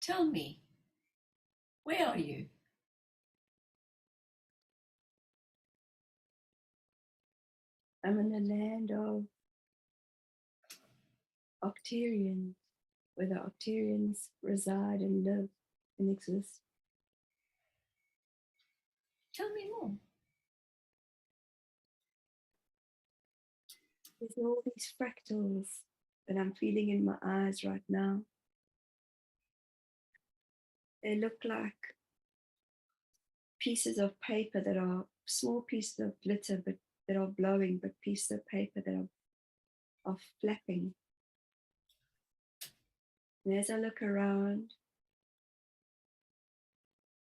Tell me, where are you? I'm in the land of Arcturians, where the Arcturians reside and live and exist. Tell me more. There's all these fractals that I'm feeling in my eyes right now. They look like pieces of paper that are small pieces of glitter, but that are blowing, but pieces of paper that are flapping. And as I look around,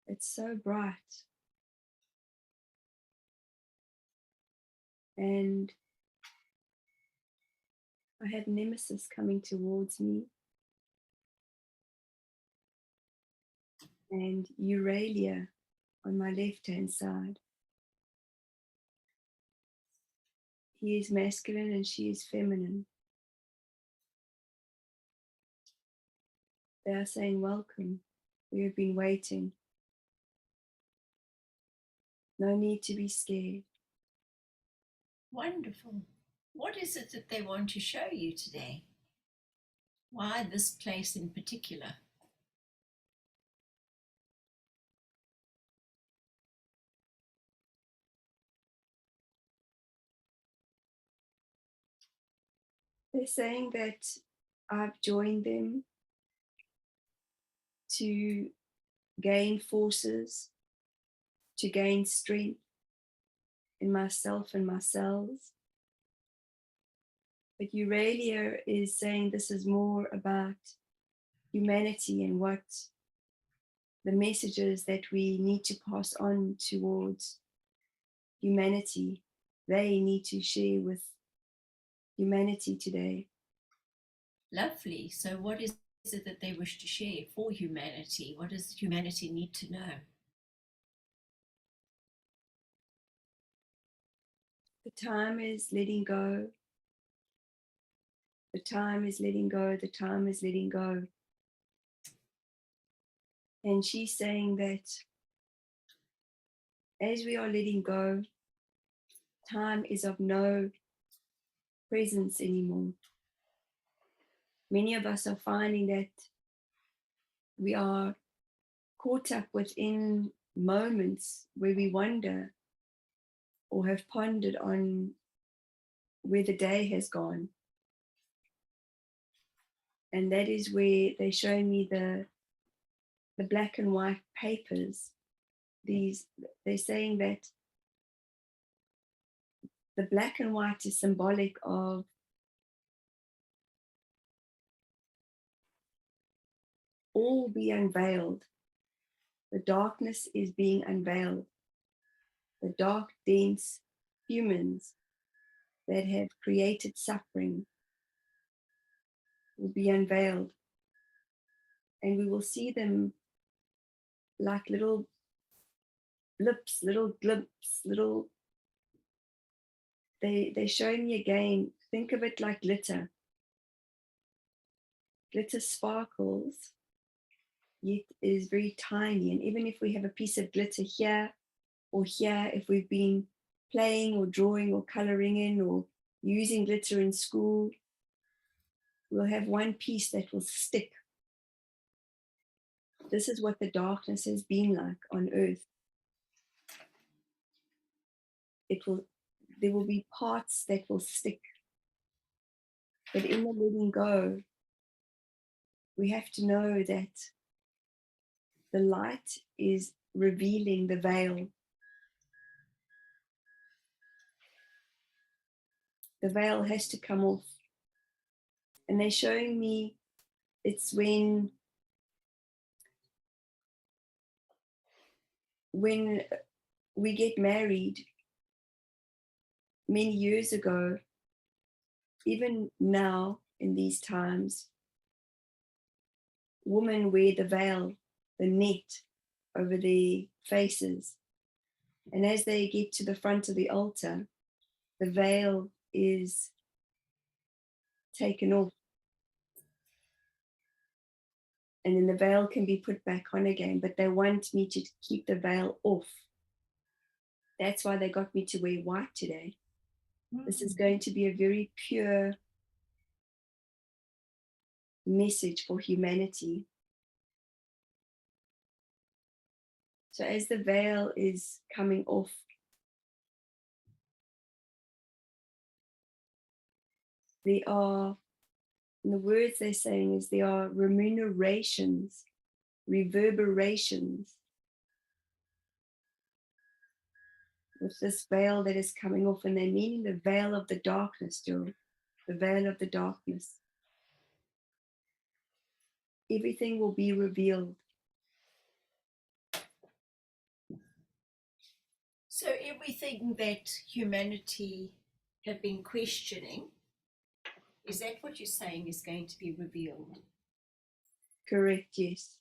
it's so bright. And I have Nemesis coming towards me, and Uralia on my left-hand side. He is masculine and she is feminine. They are saying, welcome, we have been waiting. No need to be scared. Wonderful. What is it that they want to show you today? Why this place in particular? They're saying that I've joined them to gain forces, to gain strength in myself and my cells. But Uralia is saying this is more about humanity and what the messages that we need to pass on towards humanity, they need to share with humanity today. Lovely. So what is it that they wish to share for humanity? What does humanity need to know? The time is letting go. The time is letting go. The time is letting go. And she's saying that as we are letting go, time is of no presence anymore. Many of us are finding that we are caught up within moments where we wonder or have pondered on where the day has gone. And that is where they show me the black and white papers. They're saying that the black and white is symbolic of all be unveiled. The darkness is being unveiled. The dark, dense humans that have created suffering will be unveiled. And we will see them like little blips, little glimpses, they show me again, think of it like glitter. Glitter sparkles, yet is very tiny. And even if we have a piece of glitter here or here, if we've been playing or drawing or coloring in or using glitter in school, we'll have one piece that will stick. This is what the darkness has been like on earth. There will be parts that will stick. But in the letting go, we have to know that the light is revealing the veil. The veil has to come off. And they're showing me it's when we get married many years ago, even now in these times, women wear the veil, the net over their faces. And as they get to the front of the altar, the veil is taken off. And then the veil can be put back on again, but they want me to keep the veil off. That's why they got me to wear white today. This is going to be a very pure message for humanity. So as the veil is coming off, there are, and the words they're saying is there are reverberations with this veil that is coming off, and they're meaning the veil of the darkness, still, the veil of the darkness. Everything will be revealed. So everything that humanity have been questioning, is that what you're saying is going to be revealed? Correct, yes.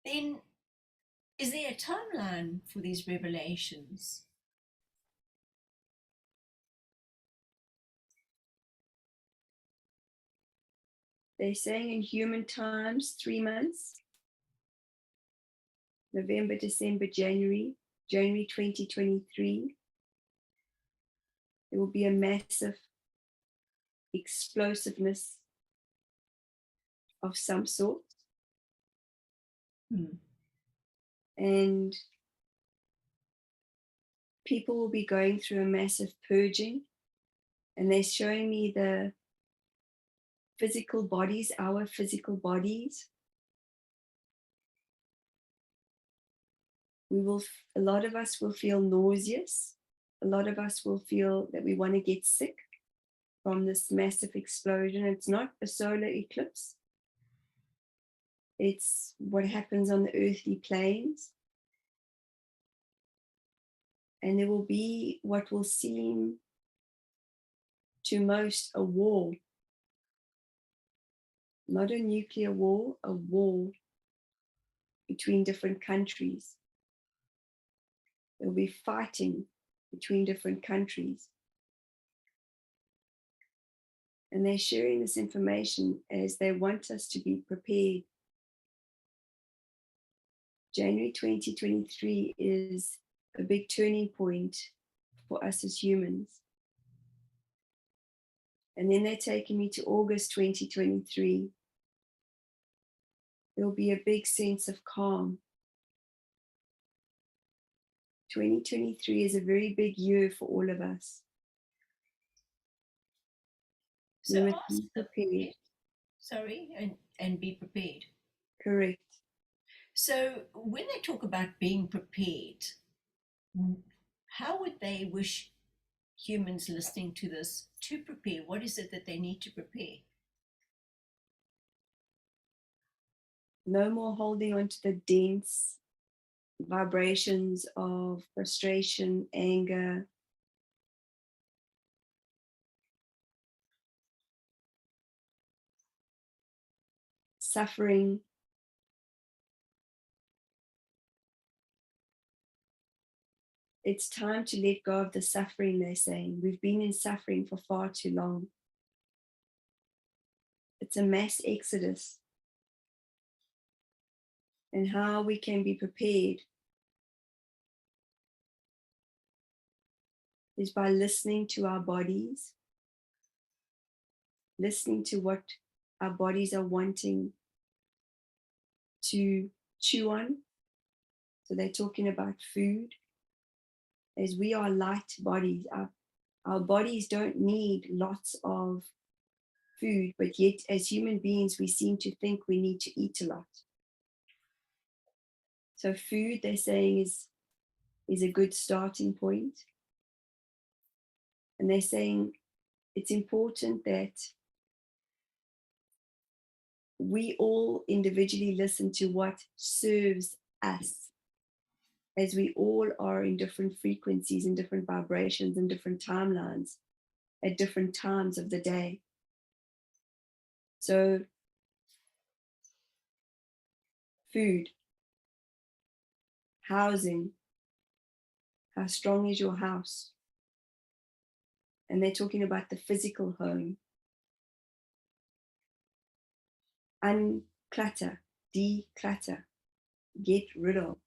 Then, is there a timeline for these revelations? They're saying in human times, 3 months, November, December, January 2023, there will be a massive explosiveness of some sort. And people will be going through a massive purging, and they're showing me the physical bodies, our physical bodies. A lot of us will feel nauseous. A lot of us will feel that we want to get sick from this massive explosion. It's not a solar eclipse. It's what happens on the earthly planes. And there will be what will seem to most a war. Not a nuclear war, a war between different countries. There will be fighting between different countries. And they're sharing this information as they want us to be prepared. January 2023 is a big turning point for us as humans. And then they're taking me to August 2023. There'll be a big sense of calm. 2023 is a very big year for all of us. So we must be prepared. And be prepared. Correct. So when they talk about being prepared, how would they wish humans listening to this to prepare? What is it that they need to prepare? No more holding on to the dense vibrations of frustration, anger, suffering. It's time to let go of the suffering, they're saying. We've been in suffering for far too long. It's a mass exodus. And how we can be prepared is by listening to our bodies, listening to what our bodies are wanting to chew on. So they're talking about food. As we are light bodies, our bodies don't need lots of food, but yet as human beings, we seem to think we need to eat a lot. So food, they're saying, is a good starting point. And they're saying it's important that we all individually listen to what serves us, as we all are in different frequencies and different vibrations and different timelines at different times of the day. So food, housing, how strong is your house? And they're talking about the physical home. clutter, declutter, get rid of.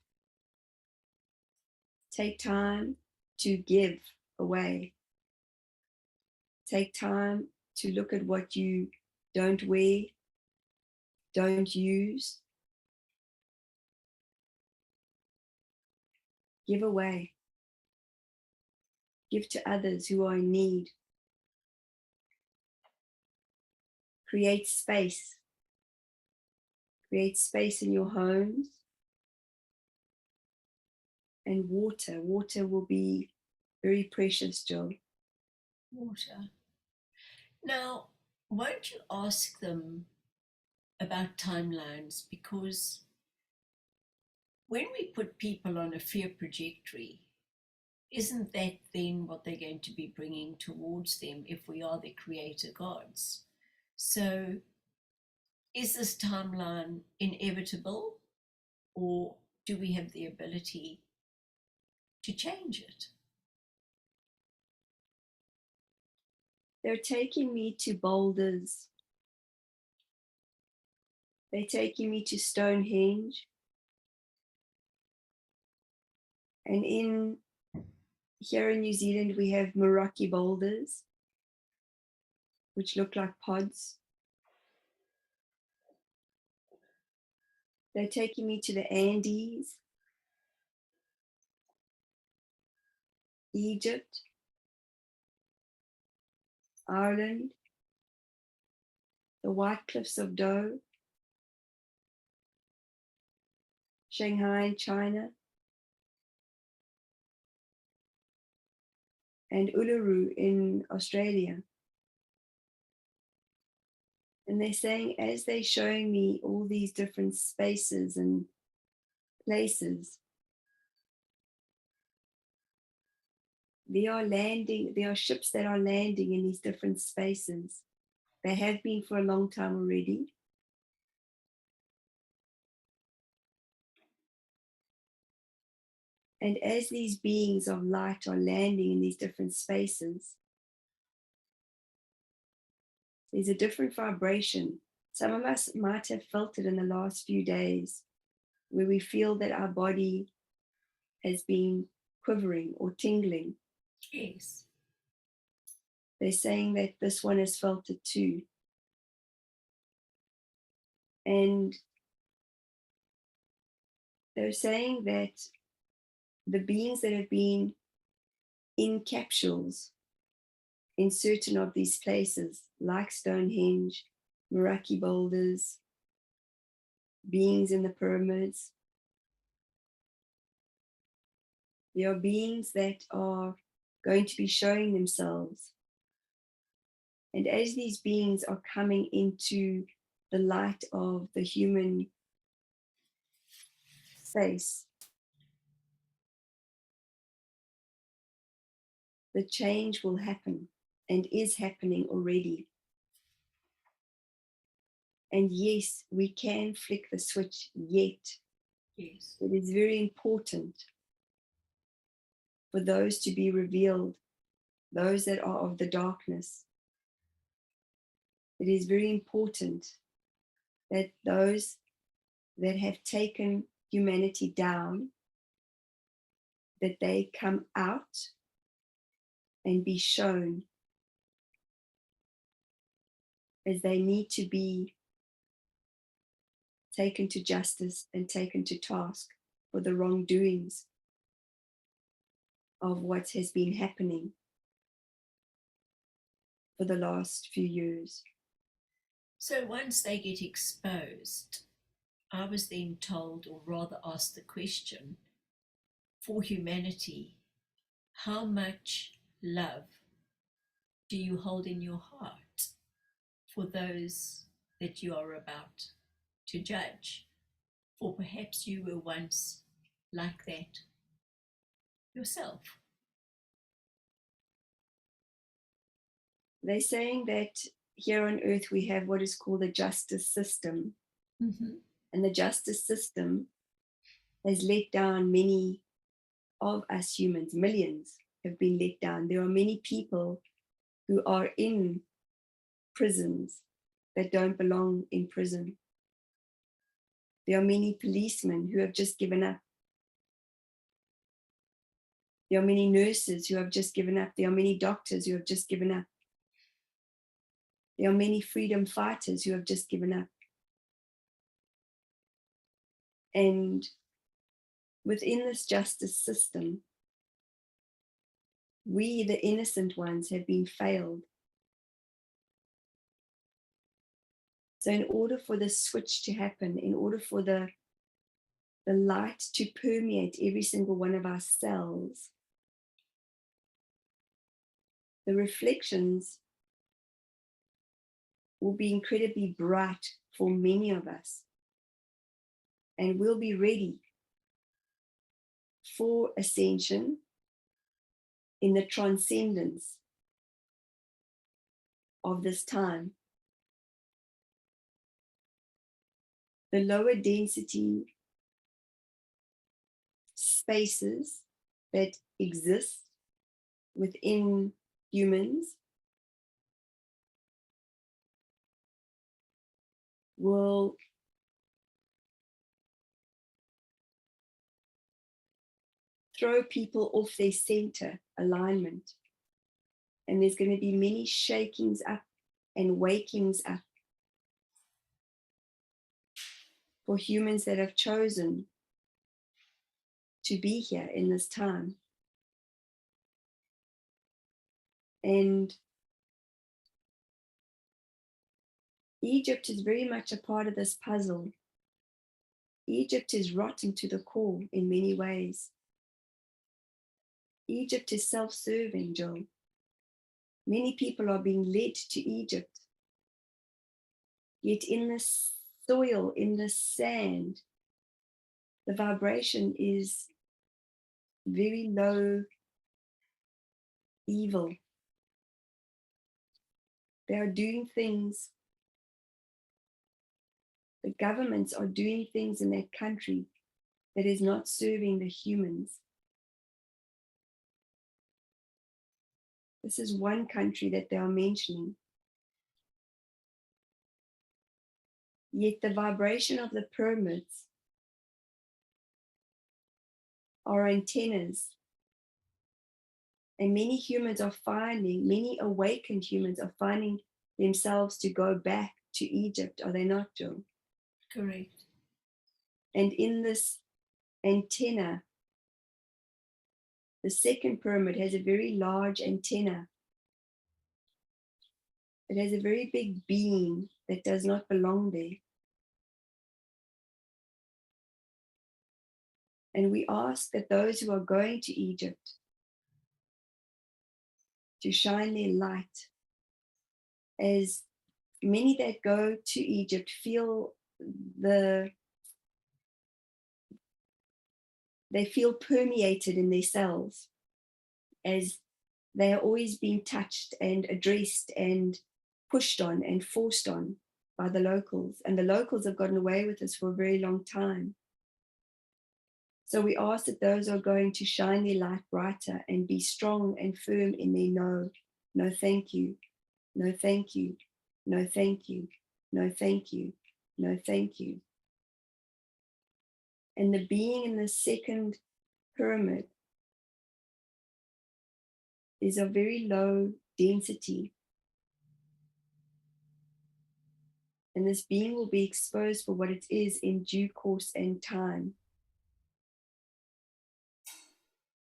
Take time to give away. Take time to look at what you don't wear, don't use. Give away. Give to others who are in need. Create space. Create space in your homes. And water. Water will be very precious, Jill. Water. Now, won't you ask them about timelines? Because when we put people on a fear trajectory, isn't that then what they're going to be bringing towards them if we are the creator gods? So, is this timeline inevitable, or do we have the ability to change it? They're taking me to boulders. They're taking me to Stonehenge. And here in New Zealand, we have Meraki boulders, which look like pods. They're taking me to the Andes, Egypt, Ireland, the White Cliffs of Doe, Shanghai in China, and Uluru in Australia. And they're saying, as they're showing me all these different spaces and places, there are ships that are landing in these different spaces. They have been for a long time already. And as these beings of light are landing in these different spaces, there's a different vibration. Some of us might have felt it in the last few days, where we feel that our body has been quivering or tingling. Yes. They're saying that this one has felt it too. And they're saying that the beings that have been in capsules in certain of these places, like Stonehenge, Meraki boulders, beings in the pyramids, there are beings that are going to be showing themselves. And as these beings are coming into the light of the human space, the change will happen and is happening already. And yes, we can flick the switch yet. Yes. It is very important for those to be revealed, those that are of the darkness. It is very important that those that have taken humanity down, that they come out and be shown, as they need to be taken to justice and taken to task for the wrongdoings of what has been happening for the last few years. So once they get exposed, I was then told, or rather asked the question, for humanity, how much love do you hold in your heart for those that you are about to judge? Or perhaps you were once like that yourself. They're saying that here on earth we have what is called a justice system. Mm-hmm. And the justice system has let down many of us humans. Millions have been let down. There are many people who are in prisons that don't belong in prison. There are many policemen who have just given up. There are many nurses who have just given up. There are many doctors who have just given up. There are many freedom fighters who have just given up. And within this justice system, we, the innocent ones, have been failed. So in order for this switch to happen, in order for the light to permeate every single one of our cells, the reflections will be incredibly bright for many of us. And we'll be ready for ascension in the transcendence of this time. The lower density spaces that exist within humans will throw people off their center alignment. And there's going to be many shakings up and wakings up for humans that have chosen to be here in this time. And Egypt is very much a part of this puzzle. Egypt is rotten to the core in many ways. Egypt is self-serving, Joe. Many people are being led to Egypt. Yet in this soil, in the sand, the vibration is very low evil. They are doing things, the governments are doing things in that country that is not serving the humans. This is one country that they are mentioning. Yet the vibration of the pyramids are antennas. And many humans are finding, many awakened humans are finding themselves to go back to Egypt. Are they not, Joe? Correct. And in this antenna, the second pyramid has a very large antenna. It has a very big being that does not belong there. And we ask that those who are going to Egypt to shine their light, as many that go to Egypt feel they feel permeated in their cells, as they are always being touched and addressed and pushed on and forced on by the locals. And the locals have gotten away with this for a very long time. So we ask that those are going to shine their light brighter and be strong and firm in their no. No, thank you. No, thank you. No, thank you. No, thank you. No, thank you. And the being in the second pyramid is of very low density. And this being will be exposed for what it is in due course and time.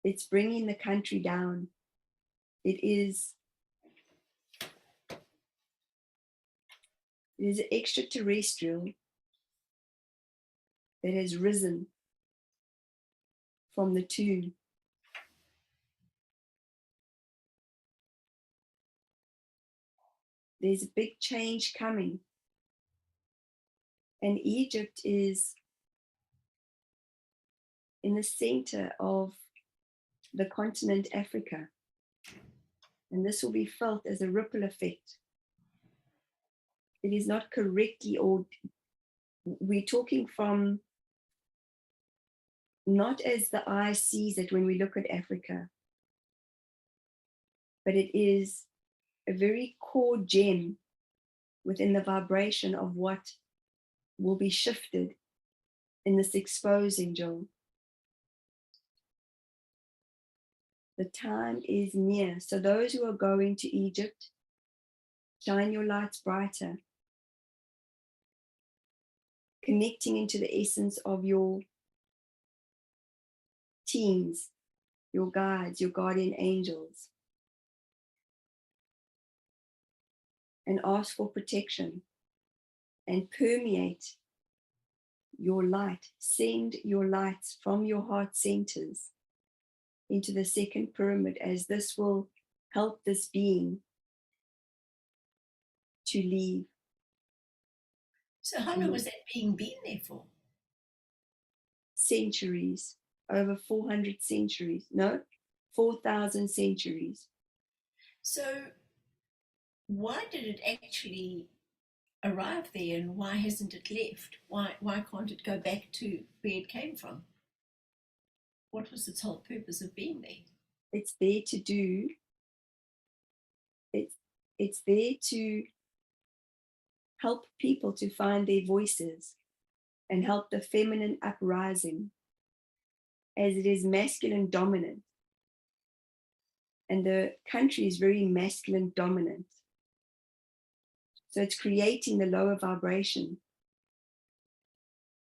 It's bringing the country down. It is extraterrestrial that has risen from the tomb. There's a big change coming. And Egypt is in the center of the continent Africa. And this will be felt as a ripple effect. It is not correctly, or we're talking from not as the eye sees it when we look at Africa, but it is a very core gem within the vibration of what will be shifted in this exposing, Joel. The time is near. So those who are going to Egypt, shine your lights brighter, connecting into the essence of your teams, your guides, your guardian angels, and ask for protection and permeate your light. Send your lights from your heart centers into the second pyramid, as this will help this being to leave. So how long was that being been there for? Centuries, over 400 centuries, no, 4,000 centuries. So why did it actually arrive there, and why hasn't it left? Why can't it go back to where it came from? What was its whole purpose of being there? It's there to do, it's there to help people to find their voices and help the feminine uprising, as it is masculine dominant. And the country is very masculine dominant. So it's creating the lower vibration.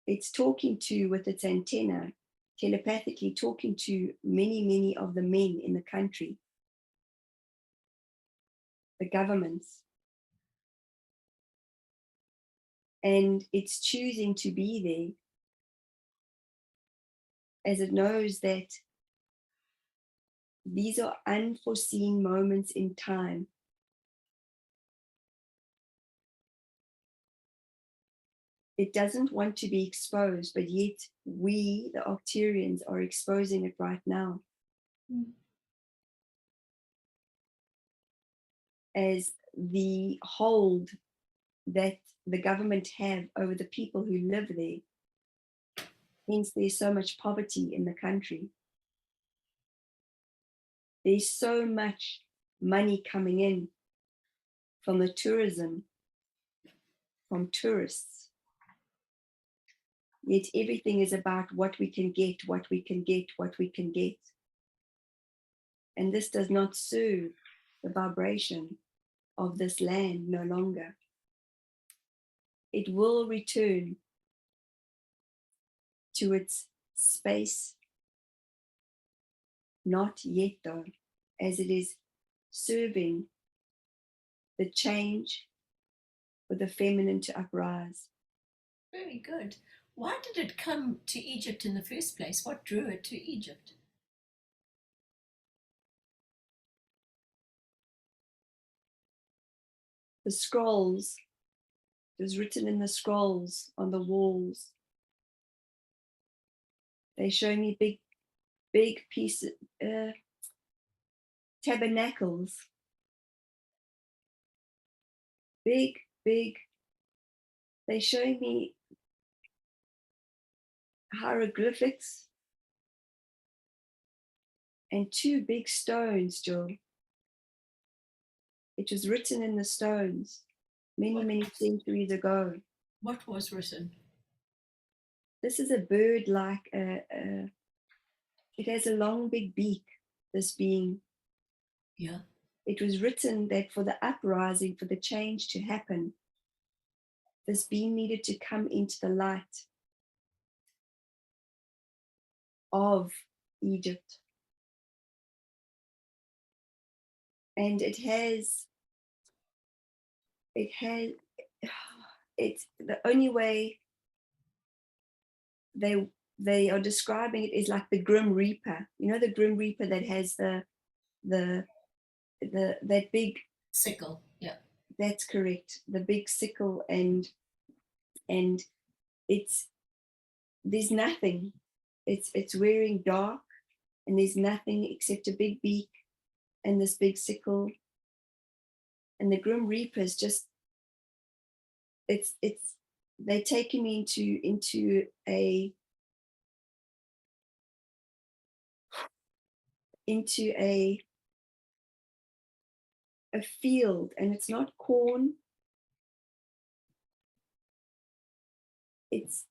It's talking to, with its antenna, telepathically talking to many of the men in the country, the governments. And it's choosing to be there as it knows that these are unforeseen moments in time. It doesn't want to be exposed, but yet we, the Arcturians, are exposing it right now. As the hold that the government have over the people who live there. Hence, there's so much poverty in the country. There's so much money coming in from the tourism, from tourists. Yet everything is about what we can get, what we can get, what we can get. And this does not serve the vibration of this land no longer. It will return to its space. Not yet though, as it is serving the change for the feminine to uprise. Very good. Why did it come to Egypt in the first place? What drew it to Egypt? The scrolls, it was written in the scrolls on the walls. They show me big pieces, tabernacles. Big, they show me hieroglyphics and two big stones, Joe. It was written in the stones many centuries ago. What was written? This is a bird like, it has a long big beak, this being. Yeah. It was written that for the uprising, for the change to happen, this being needed to come into the light of Egypt. And it's the only way they are describing it is like the Grim Reaper. You know, the Grim Reaper that has that big sickle. Yeah, that's correct. The big sickle, and there's nothing. It's wearing dark, and there's nothing except a big beak and this big sickle. And the Grim Reaper is just they're taking me into a field, and it's not corn. It's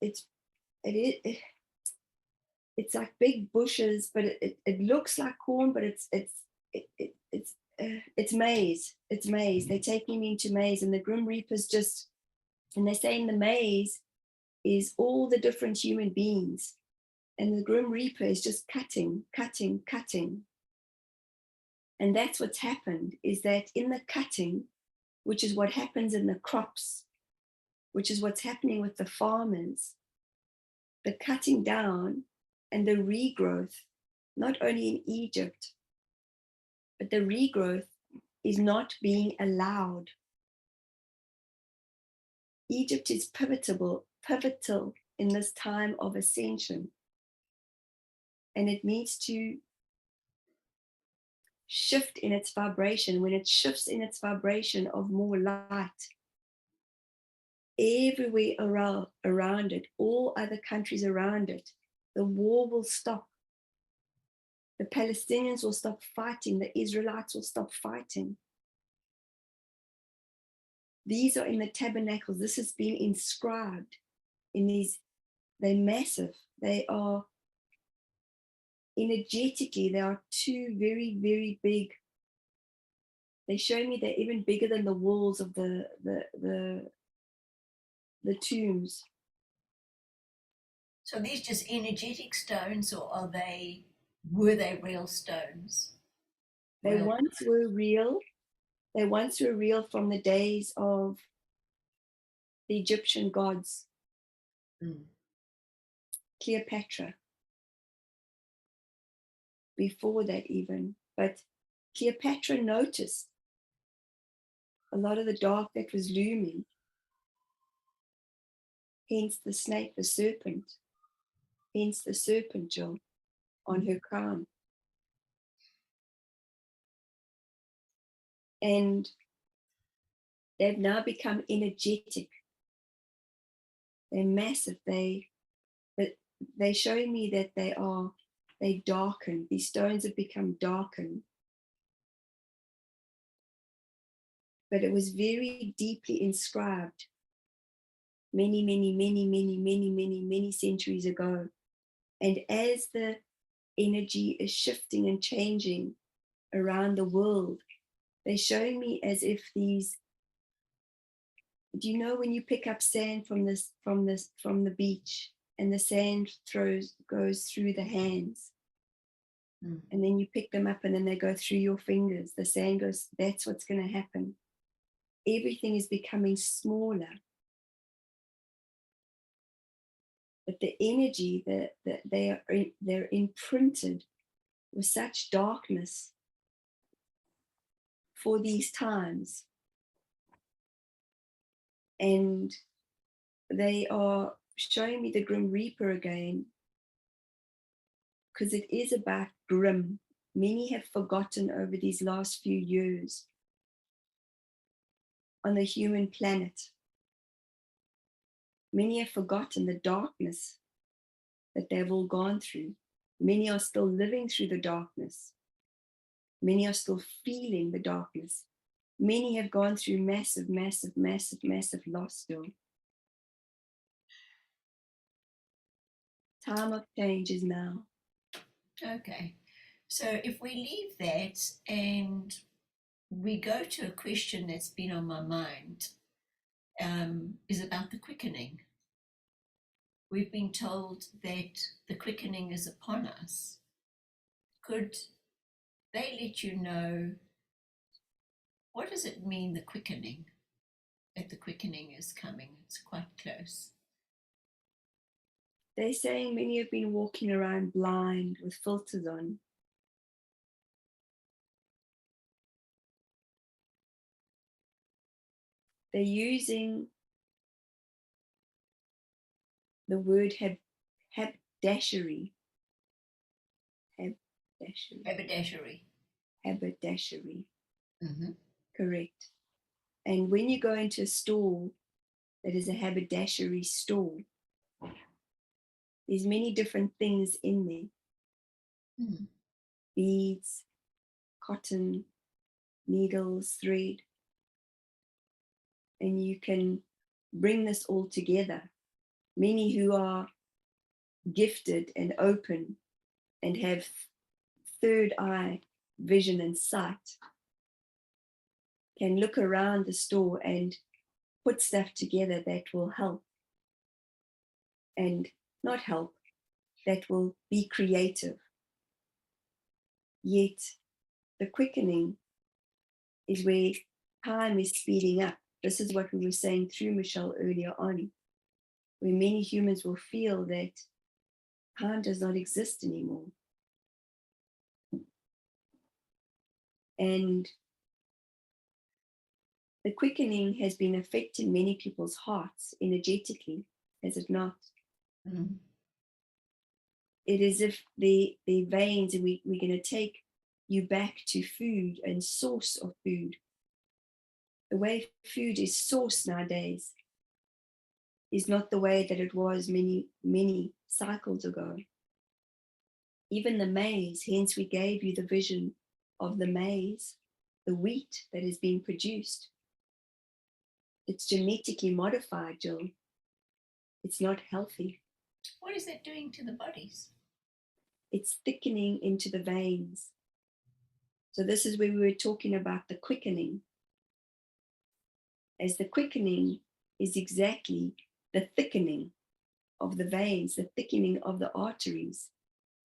it's like big bushes, but it looks like corn, but it's maize. It's maize. They're taking me into maize, and the Grim Reapers just, and they're saying the maize is all the different human beings, and the Grim Reaper is just cutting, cutting, cutting. And that's what's happened, is that in the cutting, which is what happens in the crops, which is what's happening with the farmers, the cutting down and the regrowth, not only in Egypt, but the regrowth is not being allowed. Egypt is pivotal in this time of ascension, and it needs to shift in its vibration. When it shifts in its vibration of more light, everywhere around it, all other countries around it, the war will stop. The Palestinians will stop fighting. The Israelites will stop fighting. These are in the tabernacles. This has been inscribed in these. They're massive. They are energetically, they are two very, very big. They show me they're even bigger than the walls of the tombs. So these just energetic stones, or were they real stones? They once were real. They once were real from the days of the Egyptian gods. Cleopatra. Before that even. But Cleopatra noticed a lot of the dark that was looming. Hence the snake, the serpent. Hence the serpent, Jill, on her crown. And they've now become energetic. They're massive. They're showing me that they darken. These stones have become darkened. But it was very deeply inscribed many, many, many, many, many, many, many centuries ago. And as the energy is shifting and changing around the world, they're showing me as if these, do you know when you pick up sand from the beach, and the sand goes through the hands, and then you pick them up and then they go through your fingers, the sand goes, that's what's going to happen. Everything is becoming smaller. But the energy that they're imprinted with such darkness for these times. And they are showing me the Grim Reaper again, because it is about grim. Many have forgotten over these last few years on the human planet. Many have forgotten the darkness that they've all gone through. Many are still living through the darkness. Many are still feeling the darkness. Many have gone through massive, massive, massive, massive loss still. Time of change is now. Okay. So if we leave that and we go to a question that's been on my mind, is about the quickening. We've been told that the quickening is upon us. Could they let you know, what does it mean, the quickening? That the quickening is coming, it's quite close. They're saying many have been walking around blind with filters on. They're using the word haberdashery. Haberdashery. Haberdashery. Mm-hmm. Correct. And when you go into a store that is a haberdashery store, there's many different things in there. Beads, cotton, needles, thread. And you can bring this all together. Many who are gifted and open and have third eye vision and sight can look around the store and put stuff together that will help and not help, that will be creative. Yet the quickening is where time is speeding up. This is what we were saying through Michelle earlier on, where many humans will feel that time does not exist anymore. And the quickening has been affecting many people's hearts energetically, has it not? Mm. It is if the veins, and we're going to take you back to food and source of food. The way food is sourced nowadays is not the way that it was many, many cycles ago. Even the maize, hence we gave you the vision of the maize, the wheat that is being produced. It's genetically modified, Jill. It's not healthy. What is that doing to the bodies? It's thickening into the veins. So this is where we were talking about the quickening. As the quickening is exactly the thickening of the veins, the thickening of the arteries.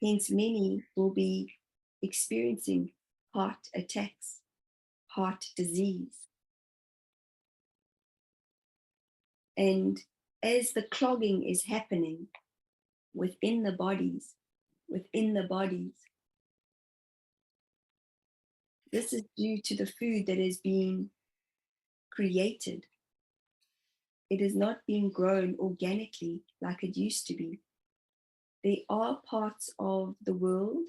Hence, many will be experiencing heart attacks, heart disease. And as the clogging is happening within the bodies, this is due to the food that is being created. It is not being grown organically like it used to be. There are parts of the world,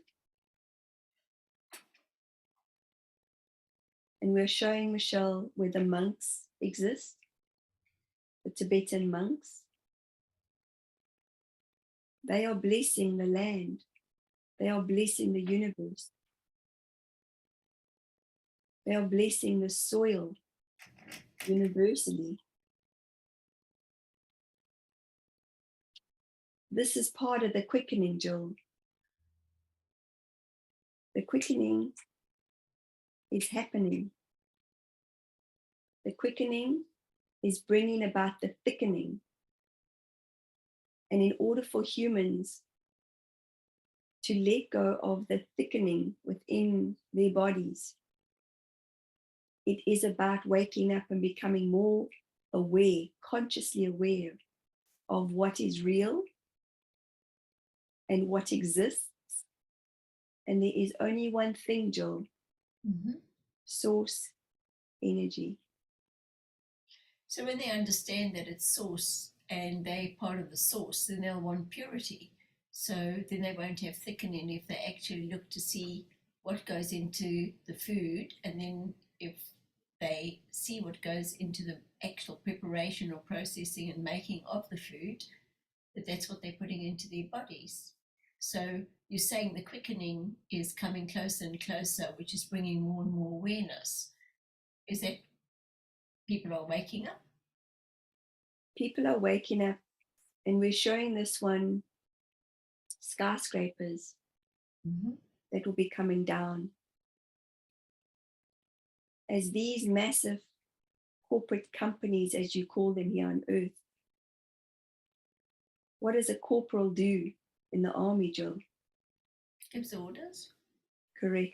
and we're showing Michelle where the monks exist, the Tibetan monks. They are blessing the land. They are blessing the universe. They are blessing the soil universally. This is part of the quickening, Jill. The quickening is happening. The quickening is bringing about the thickening. And in order for humans to let go of the thickening within their bodies, it is about waking up and becoming more aware, consciously aware of what is real and what exists. And there is only one thing, Jill, source energy. So when they understand that it's source and they're part of the source, then they'll want purity. So then they won't have thickening if they actually look to see what goes into the food, and then if they see what goes into the actual preparation or processing and making of the food, that's what they're putting into their bodies. So you're saying the quickening is coming closer and closer, which is bringing more and more awareness. Is that people are waking up? People are waking up, and we're showing this one skyscrapers that will be coming down. As these massive corporate companies, as you call them here on earth, what does a corporal do in the army, Jill? Gives orders. Correct.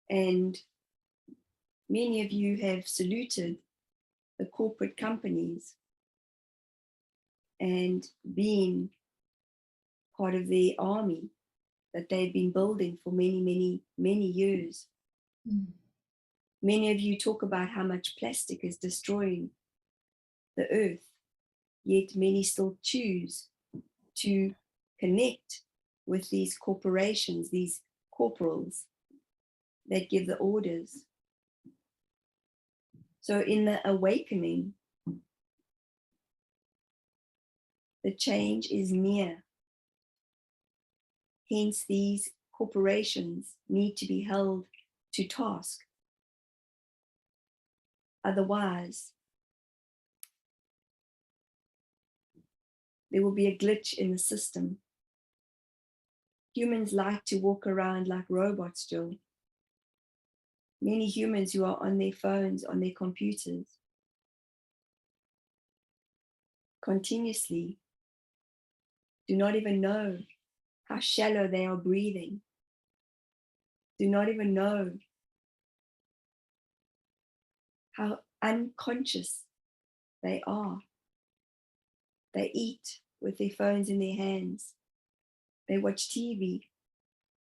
And many of you have saluted the corporate companies and been part of the army that they've been building for many, many, many years. Many of you talk about how much plastic is destroying the earth, yet many still choose to connect with these corporations, these corporals that give the orders. So in the awakening, the change is near. Hence, these corporations need to be held to task. Otherwise, there will be a glitch in the system. Humans like to walk around like robots, Jill. Many humans who are on their phones, on their computers, continuously do not even know how shallow they are breathing, do not even know how unconscious they are. They eat with their phones in their hands. They watch TV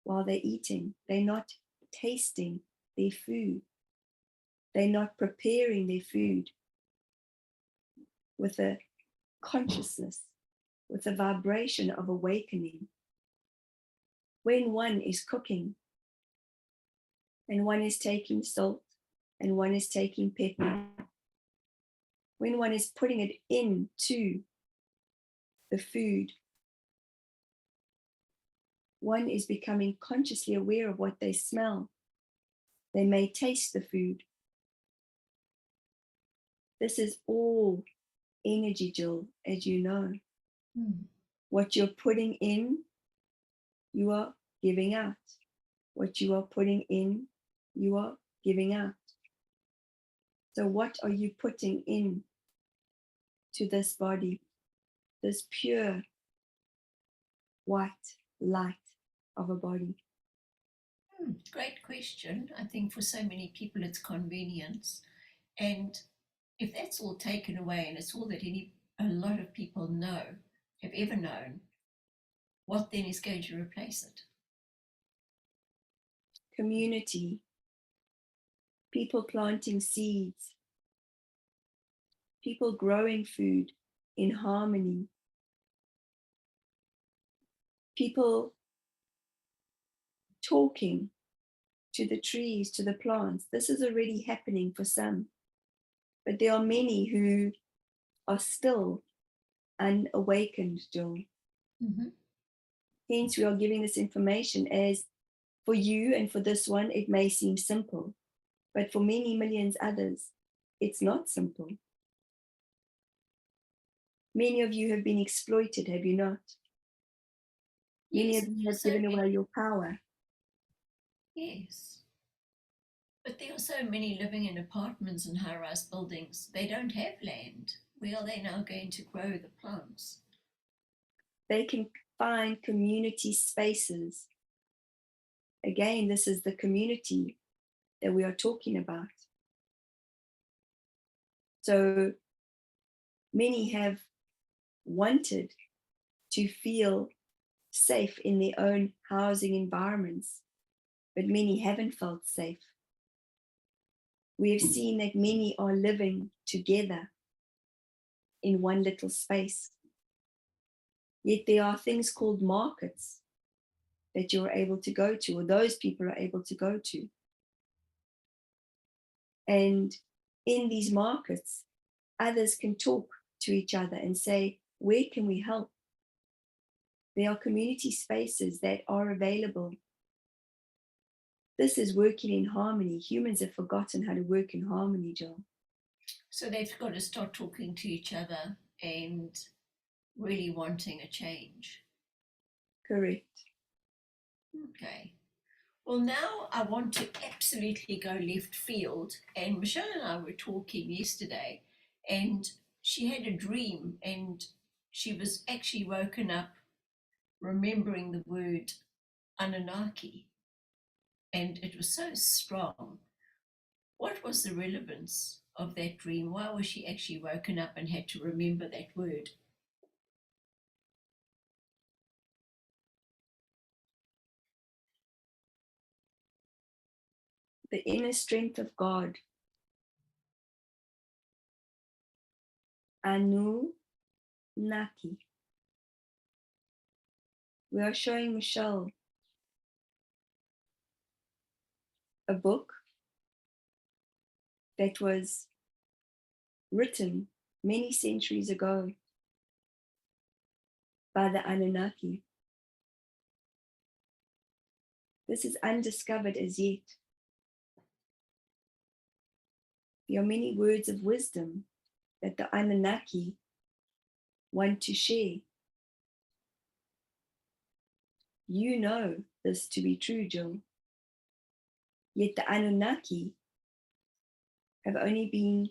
while they're eating. They're not tasting their food. They're not preparing their food with a consciousness, with a vibration of awakening. When one is cooking and one is taking salt and one is taking pepper, when one is putting it into the food, one is becoming consciously aware of what they smell. They may taste the food. This is all energy, Jill, as you know. What you're putting in, you are giving out. What you are putting in, you are giving out. So what are you putting in to this body, this pure white light of a body? Great question. I think for so many people it's convenience. And if that's all taken away and it's all that a lot of people know, have ever known, what then is going to replace it? Community, people planting seeds, people growing food in harmony, people talking to the trees, to the plants. This is already happening for some, but there are many who are still unawakened, Jill. Mm-hmm. Hence, we are giving this information as for you and for this one, it may seem simple, but for many millions others, it's not simple. Many of you have been exploited, have you not? Many Yes, of you have so given many. away your power. Yes. But there are so many living in apartments and high-rise buildings. They don't have land. Where are they now going to grow the plants? They can find community spaces. Again, this is the community that we are talking about. So many have wanted to feel safe in their own housing environments, but many haven't felt safe. We have seen that many are living together in one little space. Yet there are things called markets that you're able to go to, or those people are able to go to. And in these markets, others can talk to each other and say, where can we help? There are community spaces that are available. This is working in harmony. Humans have forgotten how to work in harmony, Jill. So they've got to start talking to each other and really wanting a change. Correct. Okay. Well, now I want to absolutely go left field. And Michelle and I were talking yesterday, and she had a dream, and she was actually woken up remembering the word Anunnaki, and it was so strong. What was the relevance of that dream? Why was she actually woken up and had to remember that word? The inner strength of God. Anunnaki. We are showing Michelle a book that was written many centuries ago by the Anunnaki. This is undiscovered as yet. There are many words of wisdom that the Anunnaki want to share. You know this to be true, Jill. Yet the Anunnaki have only been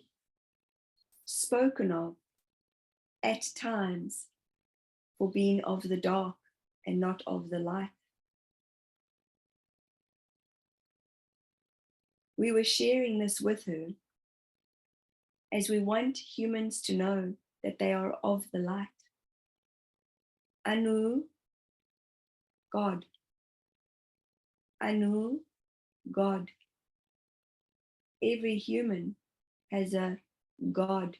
spoken of at times for being of the dark and not of the light. We were sharing this with her as we want humans to know that they are of the light. Anu, God. Anu, God. Every human has a God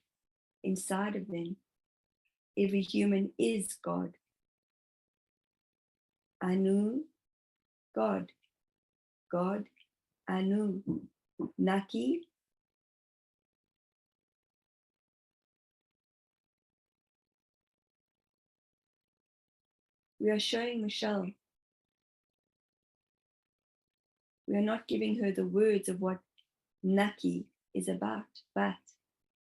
inside of them. Every human is God. Anu, God. God, Anu. Naki, we are showing Michelle. We are not giving her the words of what Naki is about, but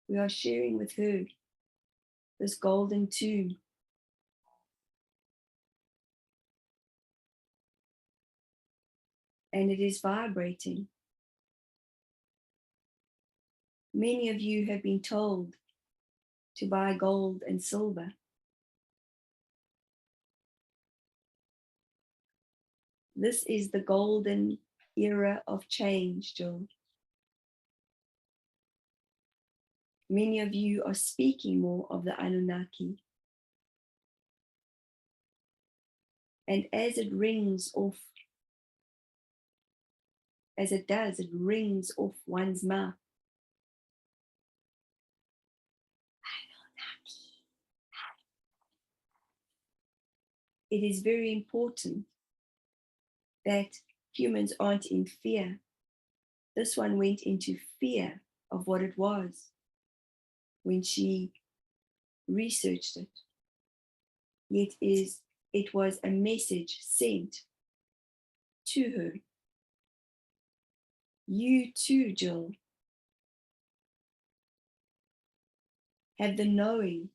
we are sharing with her this golden tomb. And it is vibrating. Many of you have been told to buy gold and silver. This is the golden era of change, Jill. Many of you are speaking more of the Anunnaki. And as it rings off, as it does, it rings off one's mouth. It is very important that humans aren't in fear. This one went into fear of what it was when she researched it. Yet it was a message sent to her. You too, Jill, have the knowing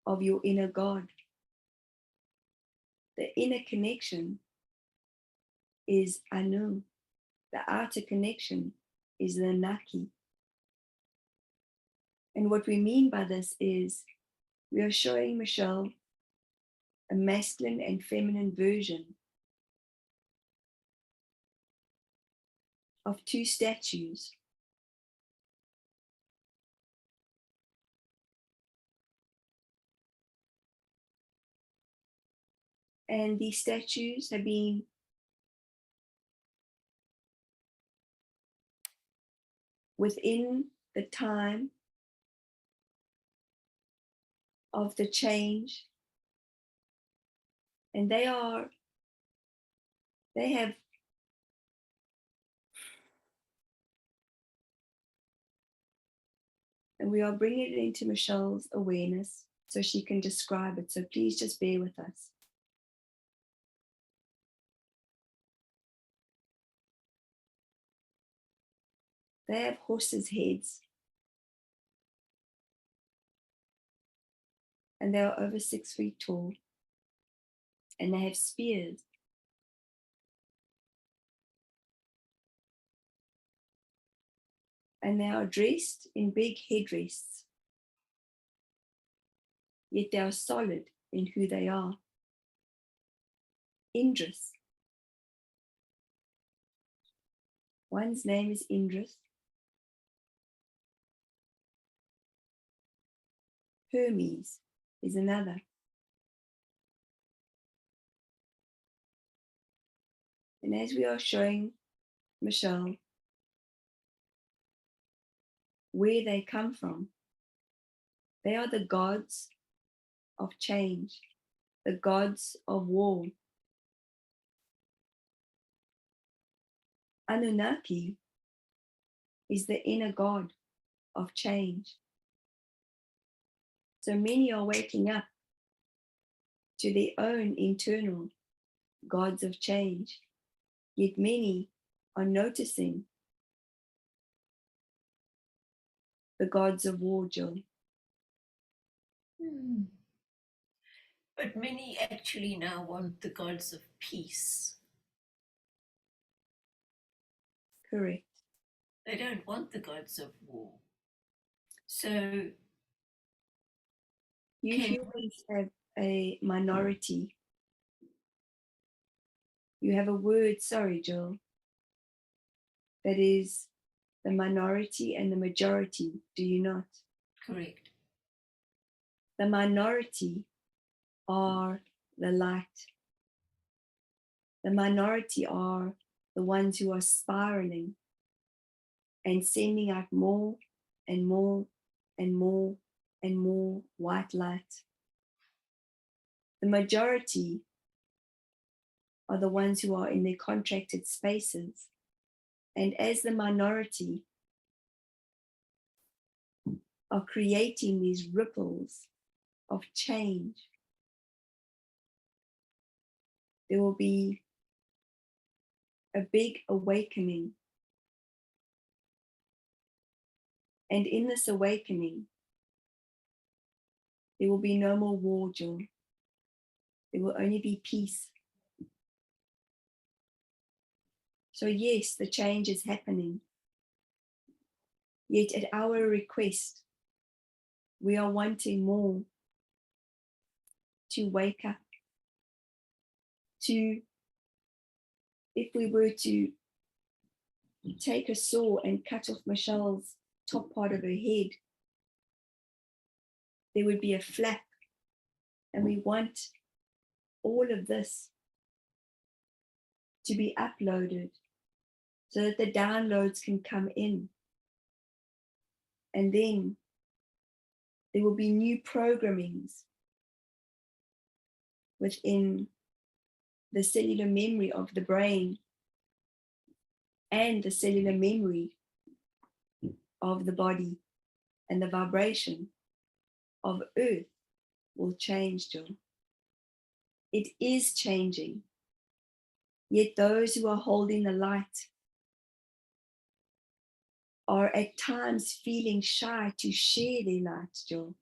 of your inner God. The inner connection is Anu. The outer connection is the Naki. And what we mean by this is we are showing Michelle a masculine and feminine version of two statues. And these statues have been within the time of the change. And they have, and we are bringing it into Michelle's awareness so she can describe it. So please just bear with us. They have horses' heads. And they are over 6 feet tall. And they have spears. And they are dressed in big headrests. Yet they are solid in who they are. Indris. One's name is Indris. Hermes is another. And as we are showing Michelle where they come from, they are the gods of change, the gods of war. Anunnaki is the inner god of change. So many are waking up to their own internal gods of change, yet many are noticing the gods of war, Jill. But many actually now want the gods of peace. Correct. They don't want the gods of war. So You can humans have a minority. You have a word, sorry, Jill, that is the minority and the majority, do you not? correct. The minority are the light. The minority are the ones who are spiraling and sending out more and more and more and more white light. The majority are the ones who are in their contracted spaces. And as the minority are creating these ripples of change, there will be a big awakening. And in this awakening, there will be no more war, Jill. There will only be peace. So yes, the change is happening. Yet at our request, we are wanting more to wake up, to, if we were to take a saw and cut off Michelle's top part of her head, there would be a flap. And we want all of this to be uploaded so that the downloads can come in. And then there will be new programmings within the cellular memory of the brain and the cellular memory of the body, and the vibration of Earth will change, Jill. It is changing. Yet those who are holding the light are at times feeling shy to share their light, Jill.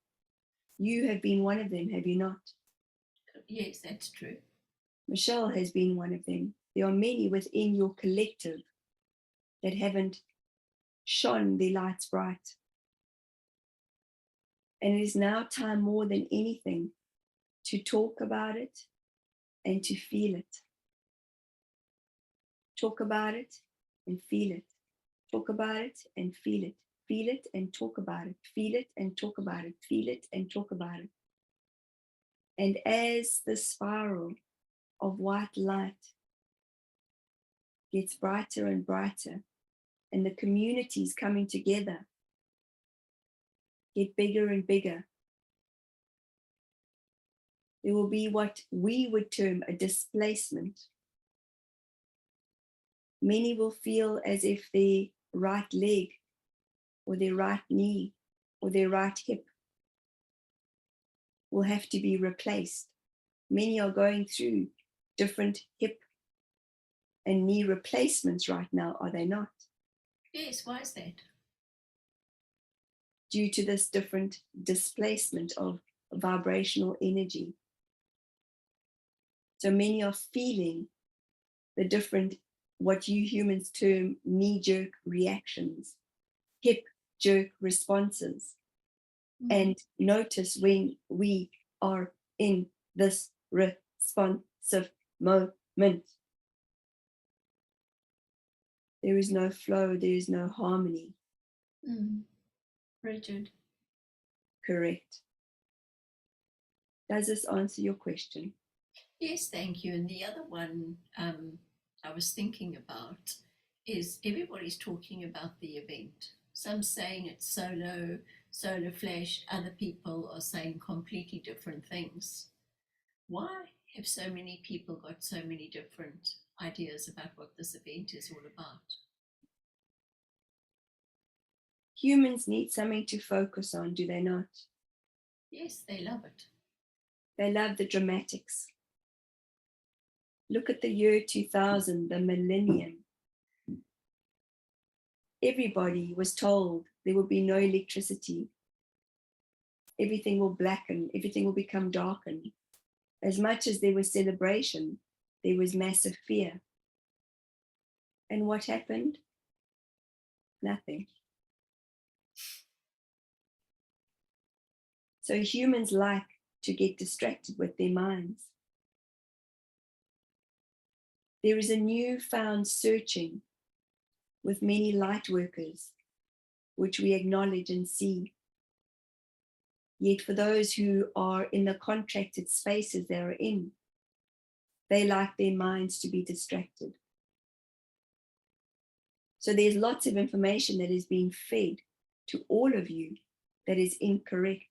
You have been one of them, have you not? Yes, that's true. Michelle has been one of them. There are many within your collective that haven't shone their lights bright. And it is now time more than anything to talk about it and to feel it. Talk about it and feel it. Talk about it and feel it. Feel it and talk about it. Feel it and talk about it. Feel it and talk about it. And as the spiral of white light gets brighter and brighter, and the communities coming together get bigger and bigger, there will be what we would term a displacement. Many will feel as if their right leg or their right knee or their right hip will have to be replaced. Many are going through different hip and knee replacements right now, are they not? Yes, why is that? Due to this different displacement of vibrational energy. So many are feeling the different, what you humans term knee-jerk reactions, hip-jerk responses. And notice when we are in this responsive moment, there is no flow, there is no harmony. Rigid. Correct. Does this answer your question? Yes, thank you. And the other one I was thinking about is everybody's talking about the event. Some saying it's solar flash, other people are saying completely different things. Why have so many people got so many different ideas about what this event is all about? Humans need something to focus on, do they not? Yes, they love it. They love the dramatics. Look at the year 2000, the millennium. Everybody was told there will be no electricity. Everything will blacken, everything will become darkened. As much as there was celebration, there was massive fear. And what happened? Nothing. So humans like to get distracted with their minds. There is a newfound searching with many light workers, which we acknowledge and see. Yet for those who are in the contracted spaces they are in, they like their minds to be distracted. So there's lots of information that is being fed to all of you that is incorrect.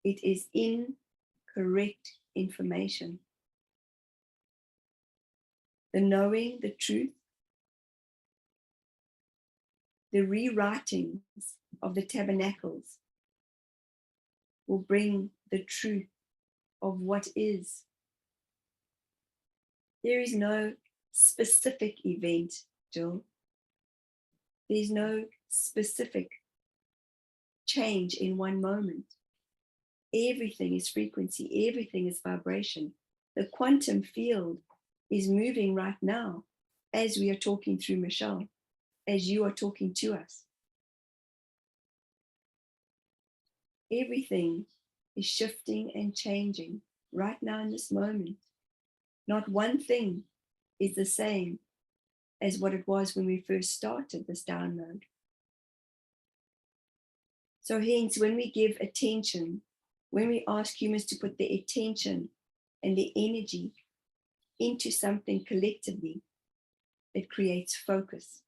It is incorrect information. The knowing the truth, the rewritings of the tabernacles will bring the truth of what is. There is no specific event, Jill. There's no specific change in one moment. Everything is frequency, everything is vibration. The quantum field is moving right now as we are talking through Michelle, as you are talking to us. Everything is shifting and changing right now in this moment. Not one thing is the same as what it was when we first started this download. So hence, when we give attention, when we ask humans to put their attention and their energy into something collectively, it creates focus.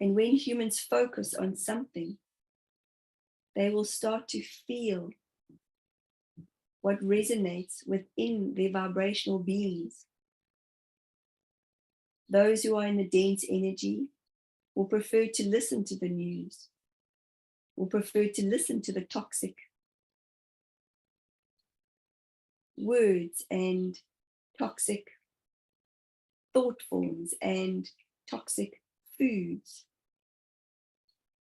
And when humans focus on something, they will start to feel what resonates within their vibrational beings. Those who are in the dense energy will prefer to listen to the news, will prefer to listen to the toxic words and toxic thought forms and toxic foods,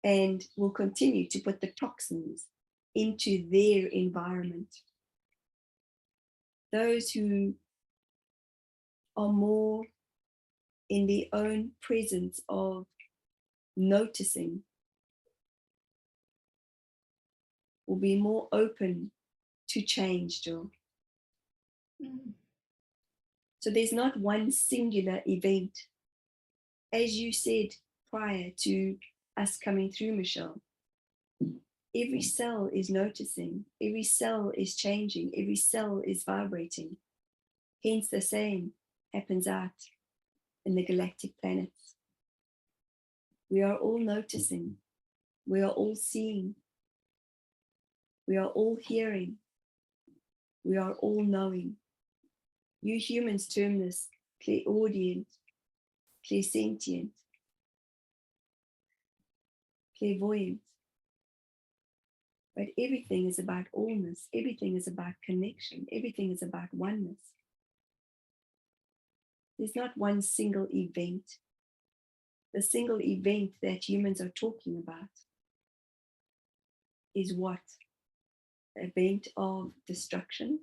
and will continue to put the toxins into their environment. Those who are more in their own presence of noticing will be more open to change, Jill. So there's not one singular event. As you said prior to us coming through, Michelle, every cell is noticing, every cell is changing, every cell is vibrating. Hence the same happens out in the galactic planets. We are all noticing, we are all seeing, we are all hearing, we are all knowing. You humans term this clairaudient, clairsentient, clairvoyant. But everything is about allness, everything is about connection, everything is about oneness. There's not one single event. The single event that humans are talking about is what? Event of destruction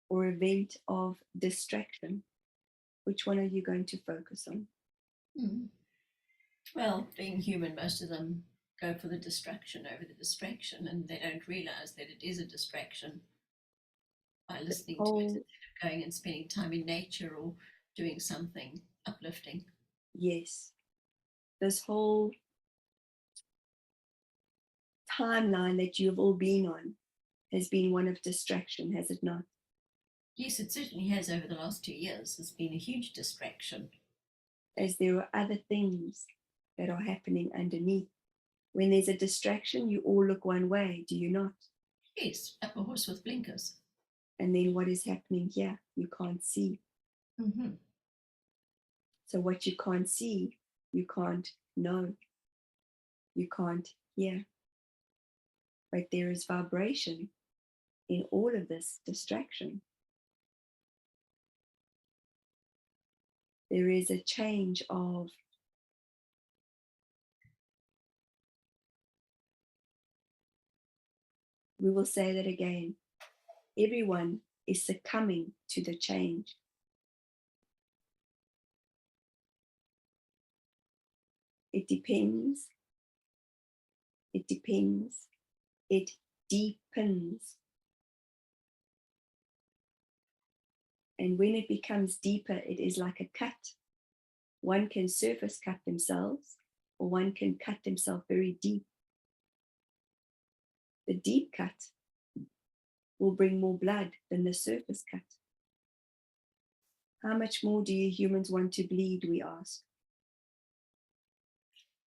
or event of distraction? Which one are you going to focus on? Well, being human, most of them go for the distraction over the distraction, and they don't realize that it is a distraction by listening to it instead of going and spending time in nature or doing something uplifting. Yes. This whole timeline that you have all been on has been one of distraction, has it not? Yes, it certainly has over the last 2 years. It's been a huge distraction. As there are other things that are happening underneath. When there's a distraction, you all look one way, do you not? Yes, up a horse with blinkers. And then what is happening here? You can't see. Mm-hmm. So what you can't see, you can't know. You can't hear. But there is vibration in all of this distraction. There is a change of we will say that again. everyone is succumbing to the change. It depends. It depends. It deepens. And when it becomes deeper, it is like a cut. One can surface cut themselves, or one can cut themselves very deep. The deep cut will bring more blood than the surface cut. How much more do you humans want to bleed, we ask?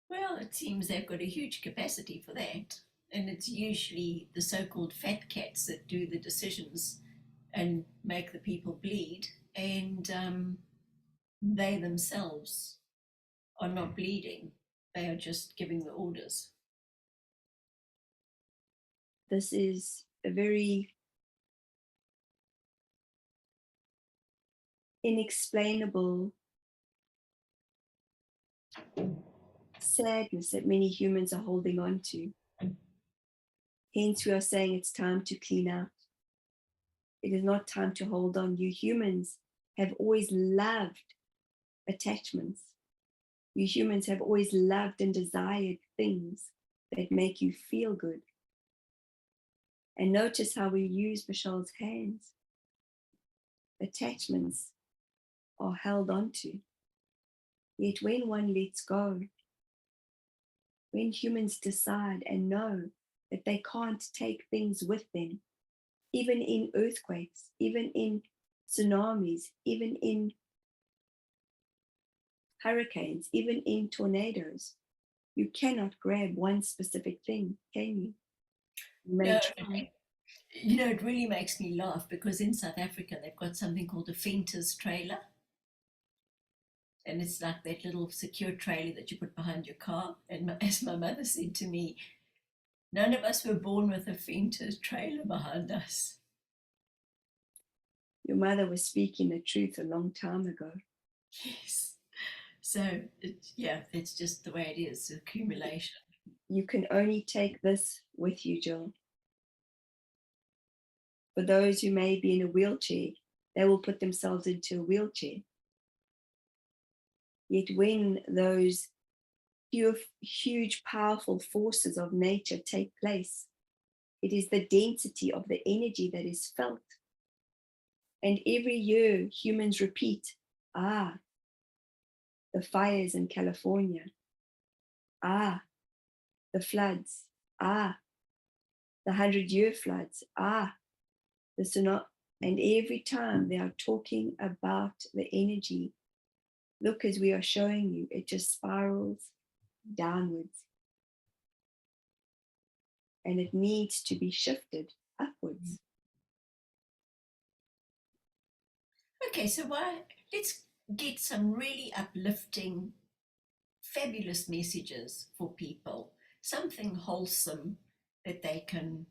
Well, it seems they've got a huge capacity for that. And it's usually the so-called fat cats that do the decisions and make the people bleed. And they themselves are not bleeding. They are just giving the orders. This is a very inexplainable sadness that many humans are holding on to. Hence, we are saying it's time to clean out. It is not time to hold on. You humans have always loved attachments. You humans have always loved and desired things that make you feel good. And notice how we use Michelle's hands. Attachments are held onto. Yet when one lets go, when humans decide and know that they can't take things with them, even in earthquakes, even in tsunamis, even in hurricanes, even in tornadoes, you cannot grab one specific thing, can you? You may No, try. you know, it really makes me laugh because in South Africa they've got something called a Fenter's trailer. And it's like that little secure trailer that you put behind your car. And as my mother said to me, none of us were born with a Fenter's trailer behind us. Your mother was speaking the truth a long time ago. Yes. So, yeah, it's just the way it is, accumulation. You can only take this with you, Jill. For those who may be in a wheelchair, they will put themselves into a wheelchair. Yet when those huge, powerful forces of nature take place, it is the density of the energy that is felt. And every year, humans repeat, the fires in California, the floods, the 100-year floods, the tsunami. And every time they are talking about the energy, look, as we are showing you, it just spirals downwards. And it needs to be shifted upwards. Okay, so let's get some really uplifting, fabulous messages for people, something wholesome that they can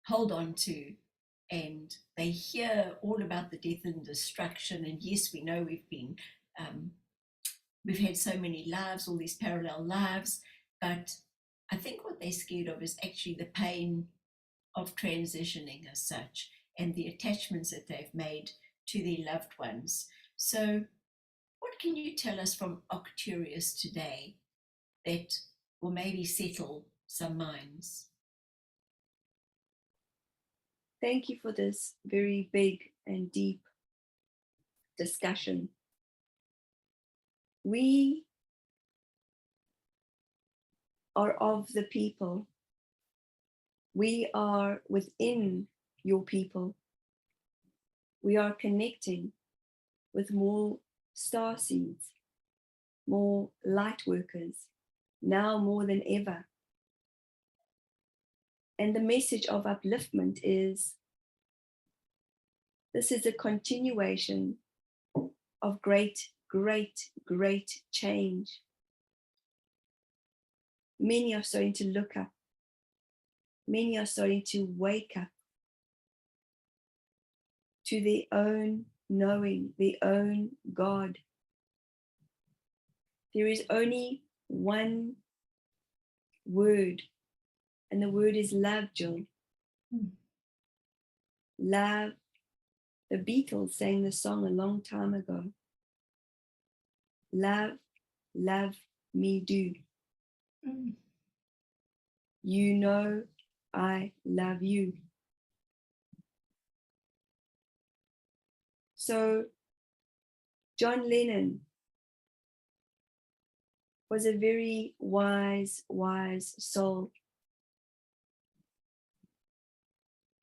hold on to. And they hear all about the death and destruction. And yes, we know we've had so many lives, all these parallel lives, but I think what they're scared of is actually the pain of transitioning as such and the attachments that they've made to their loved ones. So what can you tell us from Arcturius today that will maybe settle some minds? Thank you for this very big and deep discussion. We are of the people. We are within your people. We are connecting with more star seeds, more light workers, now more than ever. And the message of upliftment is this is a continuation of great, great, great change. Many are starting to look up. Many are starting to wake up to their own knowing, their own God. There is only one word, and the word is love, Jill. Love. The Beatles sang the song a long time ago. Love, love me do. Mm. You know I love you. So John Lennon was a very wise, wise soul.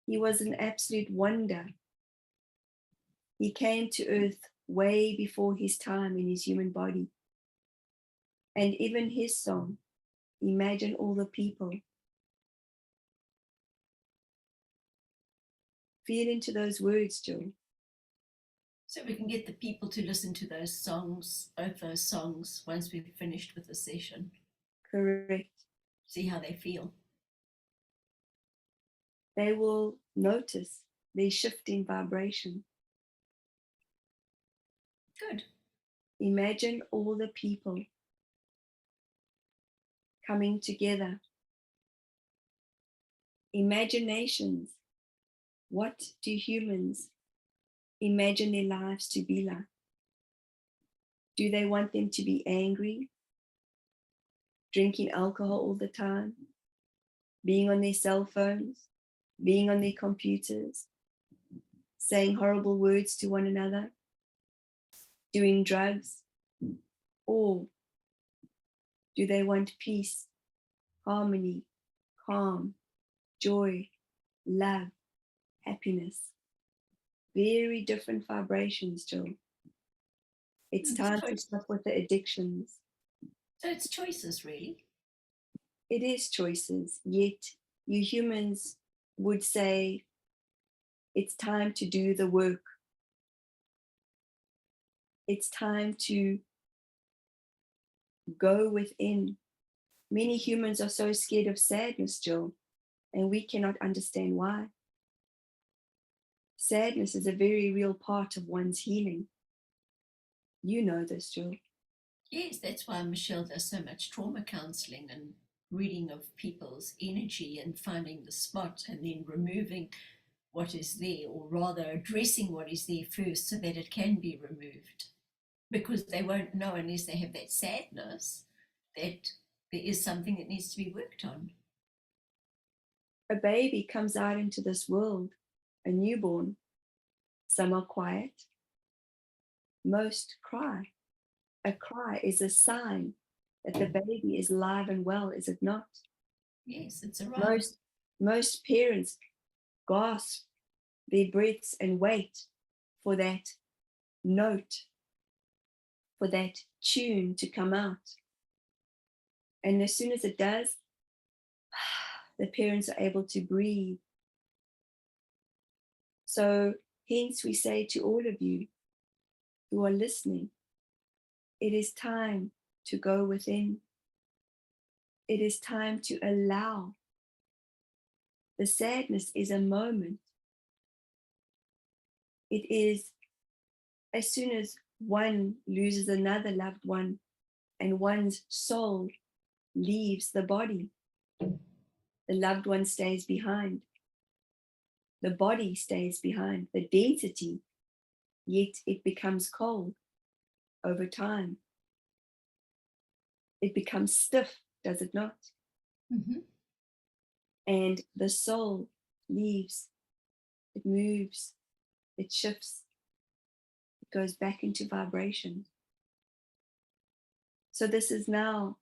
He was an absolute wonder. He came to earth way before his time in his human body. And even his song, Imagine All the People. Feel into those words, Jill. So we can get the people to listen to those songs, both those songs, once we've finished with the session. Correct. See how they feel. They will notice their shift in vibration. Good. Imagine all the people coming together. Imaginations. What do humans imagine their lives to be like? Do they want them to be angry, drinking alcohol all the time, being on their cell phones, being on their computers, saying horrible words to one another, doing drugs? Or do they want peace, harmony, calm, joy, love, happiness? Very different vibrations, Jill. It's time to stop with the addictions. So it's choices, really. It is choices, yet you humans would say it's time to do the work. It's time to go within. Many humans are so scared of sadness, Jill, and we cannot understand why. Sadness is a very real part of one's healing. You know this, Jill. Yes, that's why Michelle does so much trauma counseling and reading of people's energy and finding the spot and then removing what is there, or rather addressing what is there first so that it can be removed. Because they won't know unless they have that sadness that there is something that needs to be worked on. A baby comes out into this world, a newborn. Some are quiet, most cry. A cry is a sign that the baby is alive and well, is it not? Yes, it's around. Most parents gasp their breaths and wait for that note, for that tune to come out. And as soon as it does, the parents are able to breathe. So hence we say to all of you who are listening, it is time to go within. It is time to allow. The sadness is a moment. It is as soon as one loses another loved one and one's soul leaves the body, the loved one stays behind. The body stays behind, the density, yet it becomes cold over time. It becomes stiff, does it not? Mm-hmm. And the soul leaves, it moves, it shifts, it goes back into vibration. So this is now,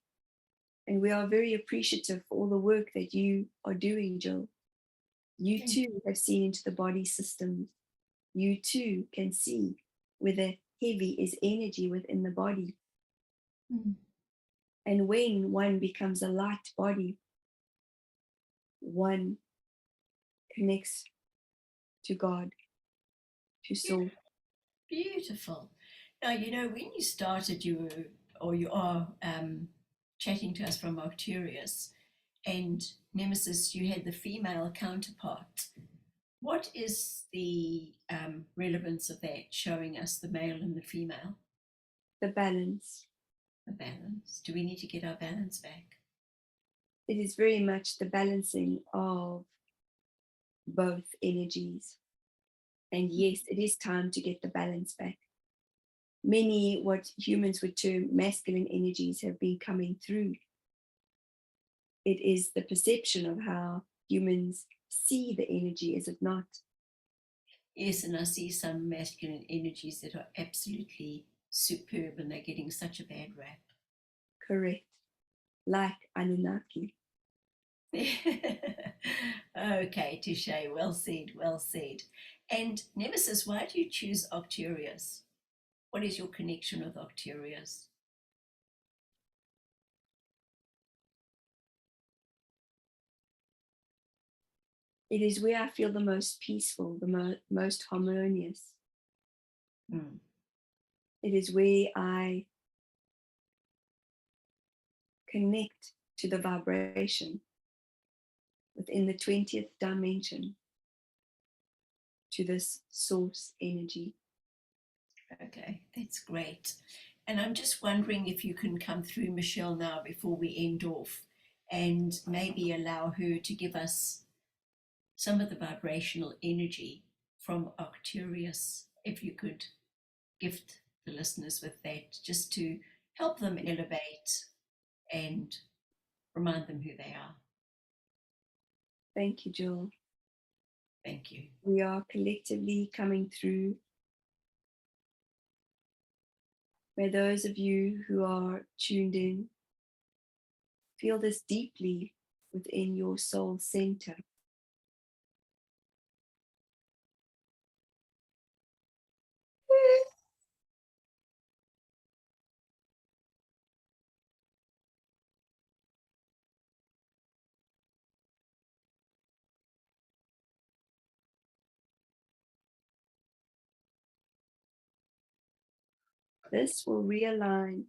and we are very appreciative for all the work that you are doing, Jill. You too have seen into the body systems. You too can see whether heavy is energy within the body. Mm. And when one becomes a light body, one connects to God, to soul. Beautiful. Now, you know, when you started, you are chatting to us from Arcturius, and Nemesis, you had the female counterpart. What is the relevance of that, showing us the male and the female? The balance. The balance. Do we need to get our balance back? It is very much the balancing of both energies. And yes, it is time to get the balance back. Many, what humans would term masculine energies, have been coming through. It is the perception of how humans see the energy, is it not? Yes, and I see some masculine energies that are absolutely superb and they're getting such a bad rap. Correct. Like Anunnaki. Okay, Touche, well said, well said. And Nemesis, why do you choose Arcturius? What is your connection with Arcturius? It is where I feel the most peaceful, the most harmonious. Mm. It is where I connect to the vibration within the 20th dimension to this source energy. Okay, that's great. And I'm just wondering if you can come through Michelle now before we end off and maybe allow her to give us some of the vibrational energy from Arcturius, if you could gift the listeners with that, just to help them elevate and remind them who they are. Thank you, Jill. Thank you. We are collectively coming through. May those of you who are tuned in feel this deeply within your soul center. This will realign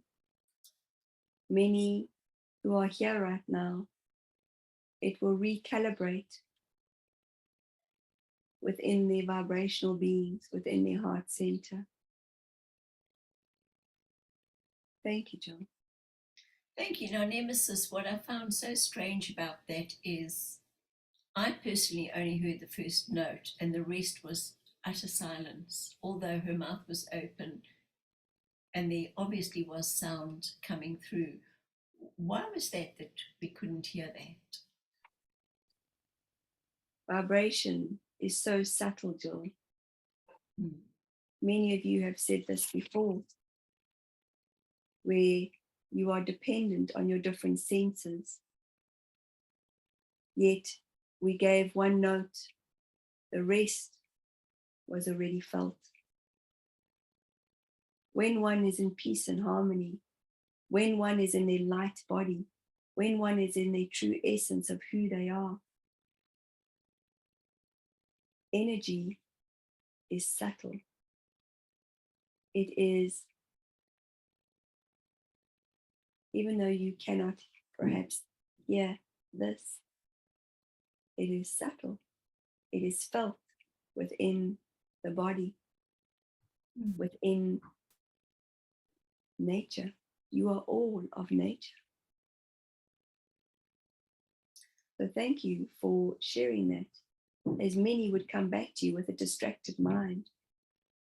many who are here right now. It will recalibrate within their vibrational beings, within their heart center. Thank you, John. Thank you. Now, Nemesis, what I found so strange about that is I personally only heard the first note and the rest was utter silence, although her mouth was open and there obviously was sound coming through. Why was that we couldn't hear that? Vibration is so subtle, Jill. Mm. Many of you have said this before, where you are dependent on your different senses. Yet we gave one note, the rest was already felt. When one is in peace and harmony, when one is in their light body, when one is in their true essence of who they are, energy is subtle. It is, even though you cannot perhaps hear this, it is subtle. It is felt within the body, within nature. You are all of nature. So thank you for sharing that, as many would come back to you with a distracted mind,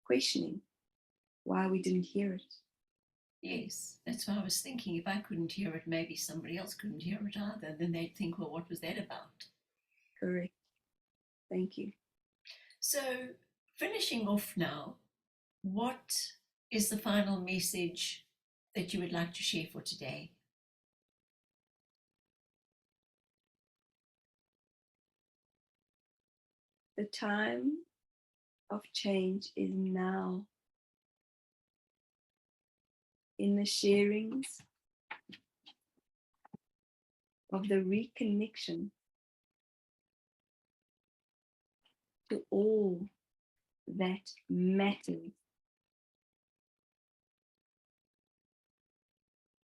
questioning why we didn't hear it. Yes, that's what I was thinking. If I couldn't hear it, maybe somebody else couldn't hear it either. Then they'd think, well, what was that about? Correct. Thank you. So, finishing off now, what is the final message that you would like to share for today? The time of change is now. In the sharings of the reconnection to all that matters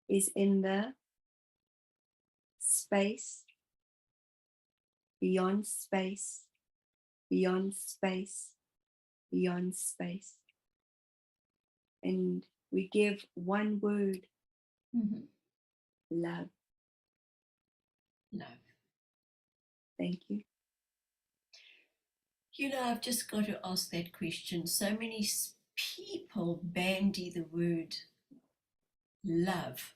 is in the space, beyond space, beyond space, beyond space. And we give one word, love. Love. Thank you. You know, I've just got to ask that question. So many people bandy the word love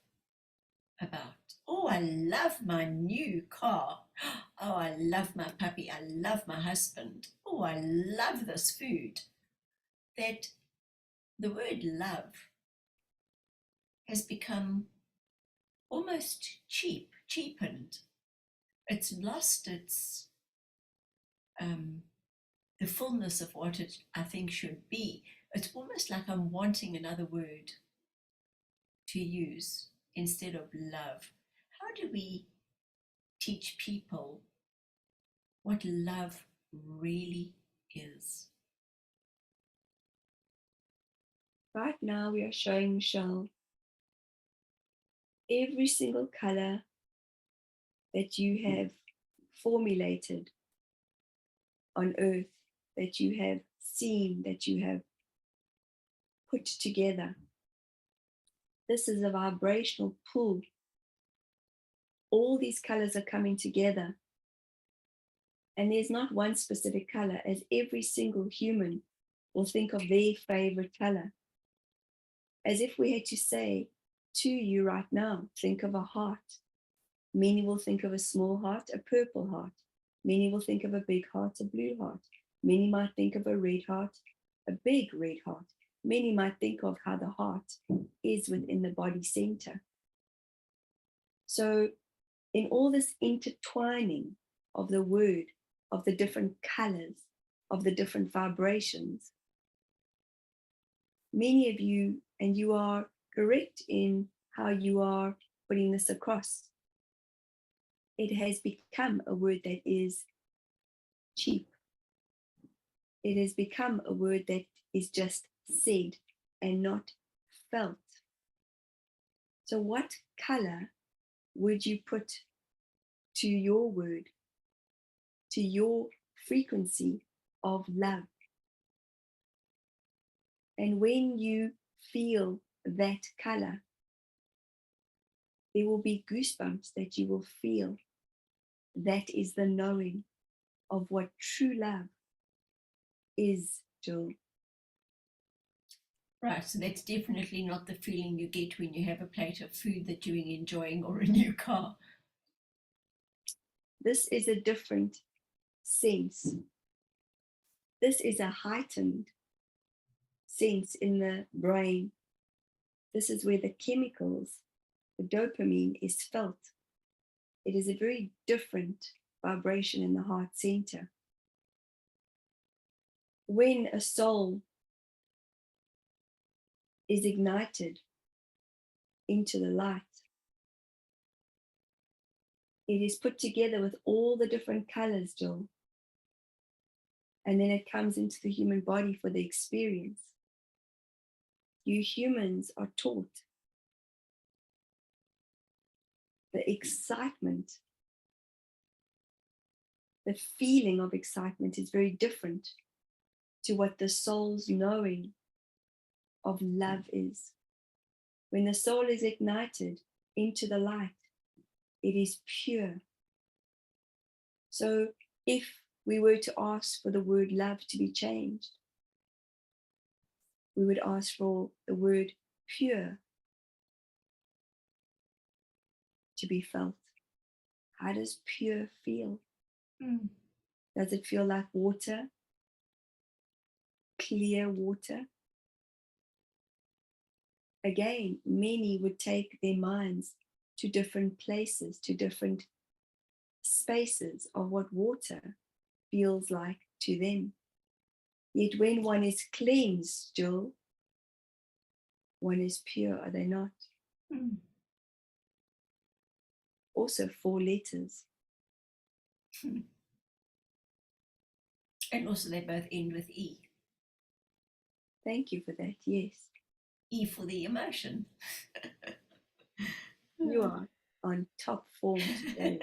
about. Oh, I love my new car. Oh, I love my puppy. I love my husband. Oh, I love this food. That the word love has become almost cheapened. It's lost its um, the fullness of what it I think should be. It's almost like I'm wanting another word to use instead of love. How do we teach people what love really is? Right now, we are showing Michelle every single color that you have formulated on earth, that you have seen, that you have put together. This is a vibrational pull. All these colors are coming together. And there's not one specific color, as every single human will think of their favorite color. As if we had to say to you right now, think of a heart. Many will think of a small heart, a purple heart. Many will think of a big heart, a blue heart. Many might think of a red heart, a big red heart. Many might think of how the heart is within the body center. So, in all this intertwining of the word, of the different colors, of the different vibrations, many of you, and you are correct in how you are putting this across, it has become a word that is cheap. It has become a word that is just said and not felt. So, what color would you put to your word, to your frequency of love? And when you feel that color, there will be goosebumps that you will feel. That is the knowing of what true love is, Jill. Right, so that's definitely not the feeling you get when you have a plate of food that you're enjoying or a new car. This is a different sense. This is a heightened sense in the brain. This is where the chemicals, the dopamine, is felt. It is a very different vibration in the heart center. When a soul is ignited into the light, it is put together with all the different colors, Jill. And then it comes into the human body for the experience. You humans are taught the excitement, the feeling of excitement is very different to what the soul's knowing of love is. When the soul is ignited into the light, it is pure. So if we were to ask for the word love to be changed, we would ask for the word pure to be felt. How does pure feel? Does it feel like water? Clear water? Again, many would take their minds to different places, to different spaces of what water feels like to them. Yet when one is cleansed, Jill, one is pure, are they not? Also 4 letters. And also they both end with E. Thank you for that, yes. E for the emotion. You are on top form today.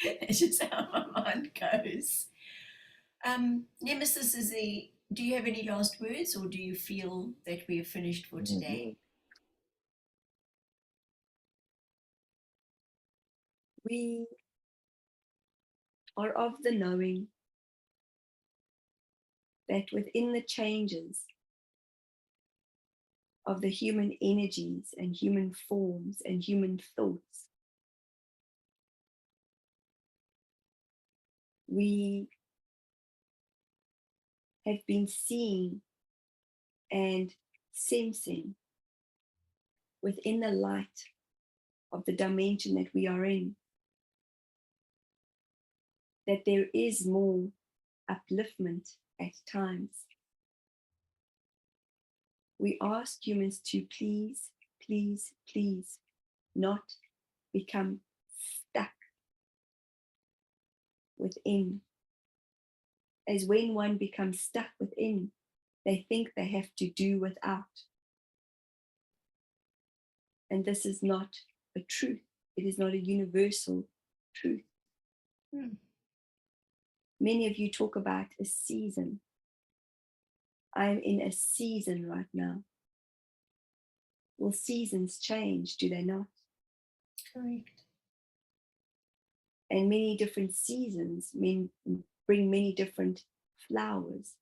It's just how my mind goes. Nemesis, do you have any last words, or do you feel that we have finished for today? We are of the knowing that within the changes of the human energies and human forms and human thoughts, we have been seeing and sensing within the light of the dimension that we are in, that there is more upliftment at times. We ask humans to please, please, please not become stuck within. As when one becomes stuck within, they think they have to do without. And this is not a truth. It is not a universal truth. Many of you talk about a season. I'm in a season right now. Well, seasons change, do they not? Correct. And many different seasons bring many different flowers,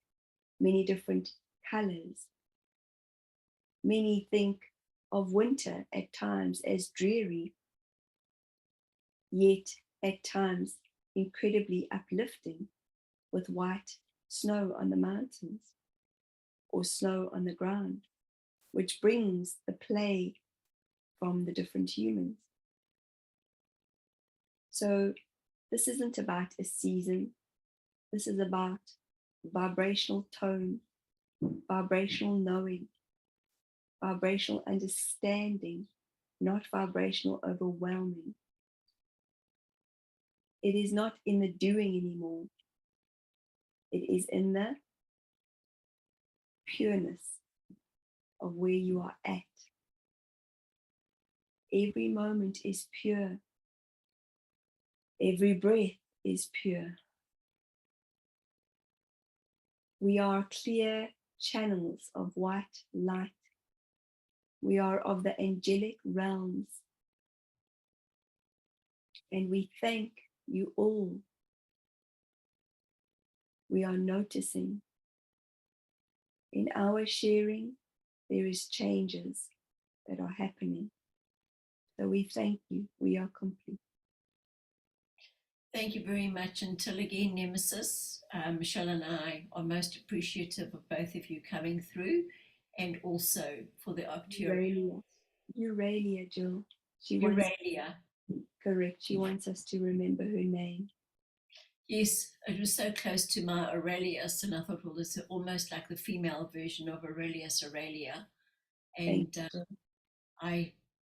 many different colors. Many think of winter at times as dreary, yet at times incredibly uplifting, with white snow on the mountains or snow on the ground, which brings the play from the different humans. So this isn't about a season. This is about vibrational tone, vibrational knowing, vibrational understanding, not vibrational overwhelming. It is not in the doing anymore. It is in the pureness of where you are at. Every moment is pure. Every breath is pure. We are clear channels of white light. We are of the angelic realms. And we thank you all. We are noticing in our sharing, there is changes that are happening. So we thank you. We are complete. Thank you very much. Until again, Nemesis. Michelle and I are most appreciative of both of you coming through, and also for the Arcturians. Uralia, Jill. Uralia. Correct. She wants us to remember her name. Yes, it was so close to my Aurelius, and I thought, well, it's almost like the female version of Aurelius Auralia. And I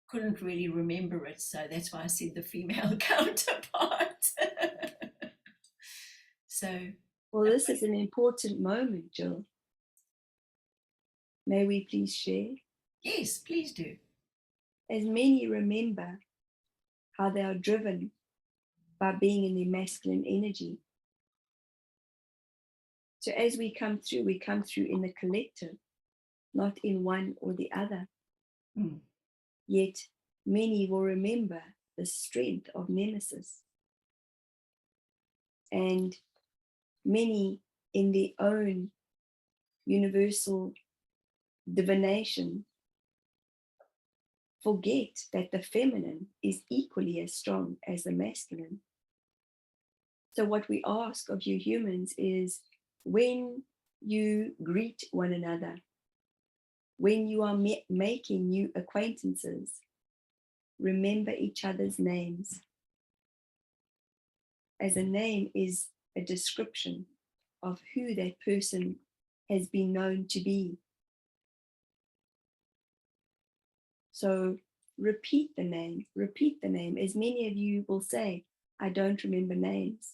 couldn't really remember it, so that's why I said the female counterpart. So, well, this is an important moment, Jill. May we please share? Yes, please do. As many remember how they are driven by being in their masculine energy. So as we come through in the collective, not in one or the other. Yet many will remember the strength of Nemesis. And many in their own universal divination forget that the feminine is equally as strong as the masculine. So what we ask of you humans is, when you greet one another, when you are making new acquaintances, remember each other's names. As a name is a description of who that person has been known to be. So repeat the name. As many of you will say, I don't remember names.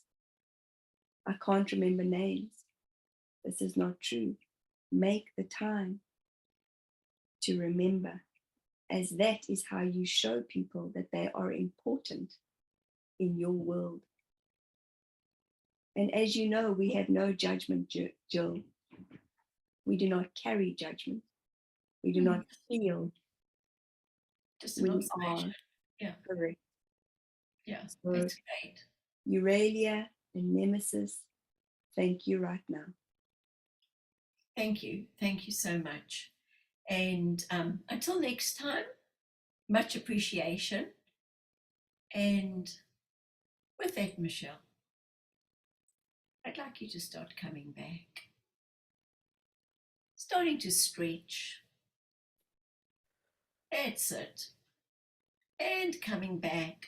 I can't remember names. This is not true. Make the time to remember, as that is how you show people that they are important in your world. And as you know, we have no judgment, Jill. We do not carry judgment. We do not feel. Just an observation. Yeah. Correct. Yeah, so, that's great. Uralia and Nemesis, thank you right now. Thank you. Thank you so much. And until next time, much appreciation. And with that, Michelle, I'd like you to start coming back, starting to stretch. That's it. And coming back.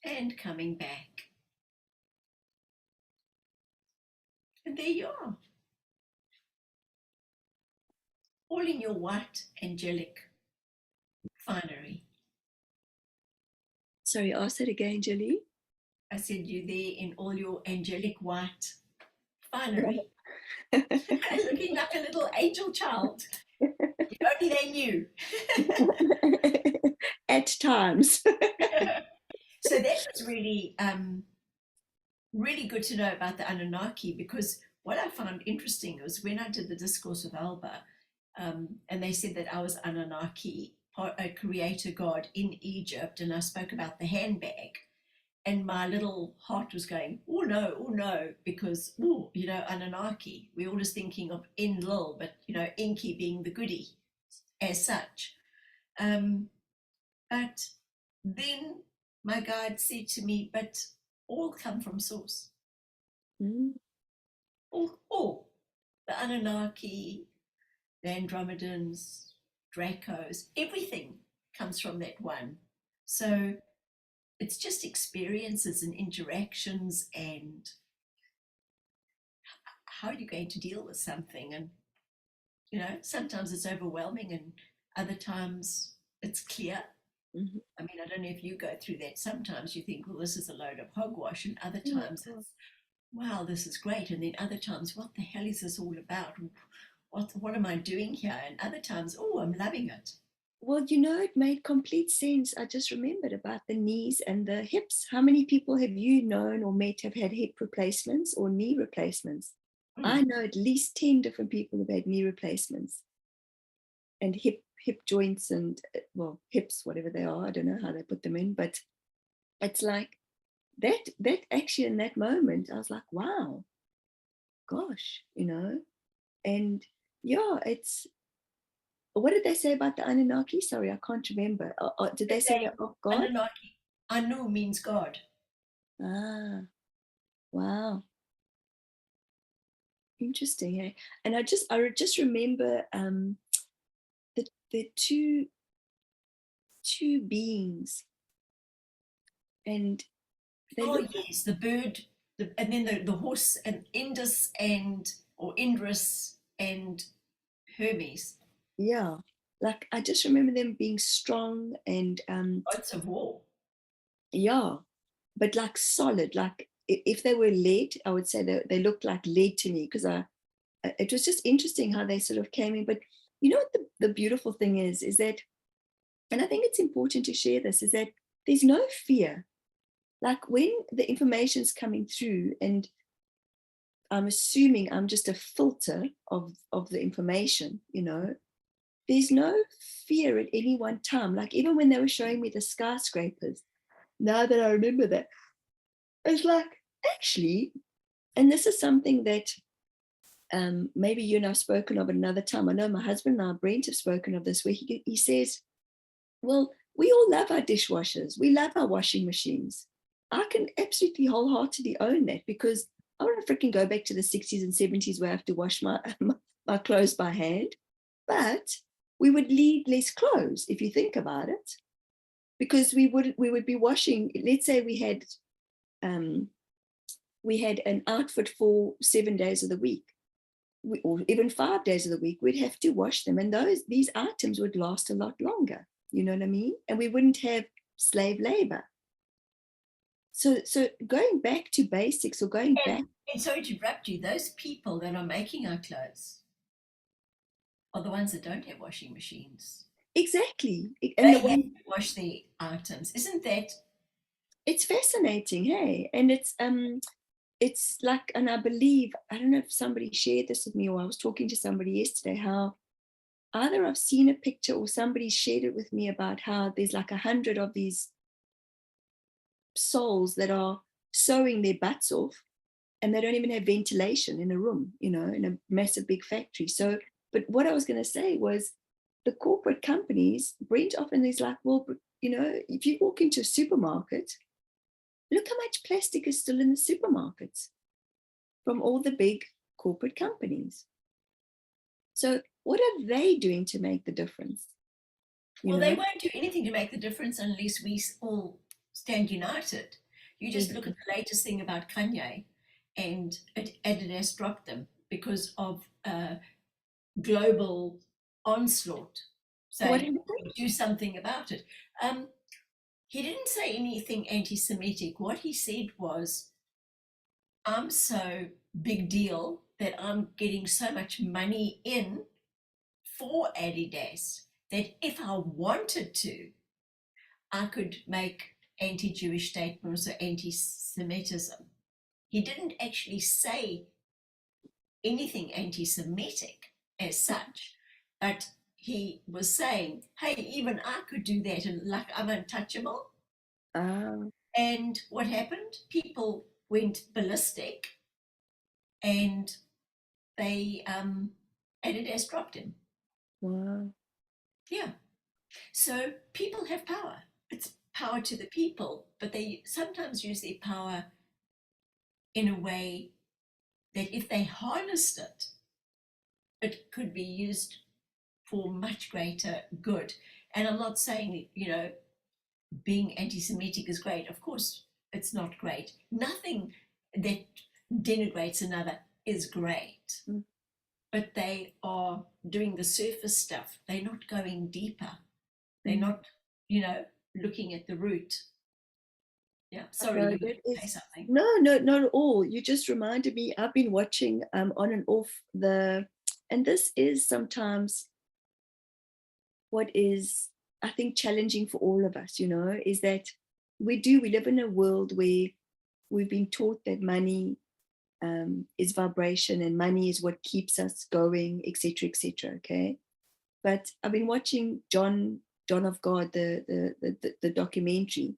And coming back. And there you are. All in your white angelic finery. Sorry, ask that again, Julie. I said you there in all your angelic white finery. Looking like a little angel child. If only they knew. At times. So that was really, really good to know about the Anunnaki, because what I found interesting was when I did the discourse with Alba, and they said that I was Anunnaki, a creator god in Egypt, and I spoke about the handbag. And my little heart was going, oh no, because, oh, you know, Anunnaki. We're always thinking of Enlil, but, you know, Enki being the goody as such. But then my guide said to me, but all come from source. All. The Anunnaki, the Andromedans, Dracos, everything comes from that one. So it's just experiences and interactions, and how are you going to deal with something? And, you know, sometimes it's overwhelming and other times it's clear. Mm-hmm. I mean, I don't know if you go through that. Sometimes you think, well, this is a load of hogwash, and other times it's, wow, this is great. And then other times, what the hell is this all about? What am I doing here? And other times, oh, I'm loving it. Well, you know, it made complete sense. I just remembered about the knees and the hips. How many people have you known or met have had hip replacements or knee replacements? I know at least 10 different people who've had knee replacements and hip joints and, well, hips, whatever they are. I don't know how they put them in, but it's like that actually in that moment, I was like, wow, gosh, you know, and yeah, it's, what did they say about the Anunnaki? Sorry, I can't remember. Did they say that of God? Anunnaki. Anu means God. Ah, wow. Interesting, eh? And I just remember the two beings, and they Oh look, yes, the bird, and then the horse, and Indus or Indris and Hermes. yeah, like I just remember them being strong and Gods of war. yeah, but like solid. Like if they were lead, I would say they looked like lead to me, because it was just interesting how they sort of came in. But you know what the beautiful thing is that, and I think it's important to share this, is that there's no fear. Like when the information is coming through, and I'm assuming I'm just a filter of the information, you know, there's no fear at any one time. Like even when they were showing me the skyscrapers, now that I remember that, it's like, actually, and this is something that maybe you and I've spoken of another time. I know my husband and I, Brent, have spoken of this, where he says, well, we all love our dishwashers. We love our washing machines. I can absolutely wholeheartedly own that, because I want to freaking go back to the 60s and 70s where I have to wash my clothes by hand. But we would need less clothes if you think about it, because we would be washing. Let's say we had an outfit for 7 days of the week, or even 5 days of the week. We'd have to wash them, and these items would last a lot longer. You know what I mean? And we wouldn't have slave labor. So going back to basics, or going back. And sorry to interrupt you, those people that are making our clothes are the ones that don't have washing machines. Exactly. And they have to wash their items. Isn't that? It's fascinating, hey? And it's like, and I believe, I don't know if somebody shared this with me, or I was talking to somebody yesterday, how either I've seen a picture or somebody shared it with me about how there's like 100 of these souls that are sewing their butts off, and they don't even have ventilation in a room, you know, in a massive big factory. So, but what I was going to say was the corporate companies, Brent often is like, well, you know, if you walk into a supermarket, look how much plastic is still in the supermarkets from all the big corporate companies. So what are they doing to make the difference? Well, they won't do anything to make the difference unless we all stand united. You just look at the latest thing about Kanye, and Adidas dropped them because of global onslaught, saying do something about it. He didn't say anything anti-Semitic. What he said was, I'm so big deal that I'm getting so much money in for Adidas that if I wanted to, I could make anti-Jewish statements or anti-Semitism. He didn't actually say anything anti-Semitic as such, but he was saying, hey, even I could do that, and like I'm untouchable. And what happened? People went ballistic, and they Adidas dropped him. Wow. Yeah. So people have power. It's power to the people, but they sometimes use their power in a way that if they harnessed it, it could be used for much greater good. And I'm not saying, you know, being anti-Semitic is great. Of course, it's not great. Nothing that denigrates another is great. But they are doing the surface stuff. They're not going deeper. They're not, you know, looking at the root. Yeah, sorry, you were going to say something. No, not at all. You just reminded me, I've been watching on and off and this is sometimes what is, I think, challenging for all of us, you know, is that we live in a world where we've been taught that money is vibration and money is what keeps us going, etc., etc. Okay, but I've been watching John of God, the documentary.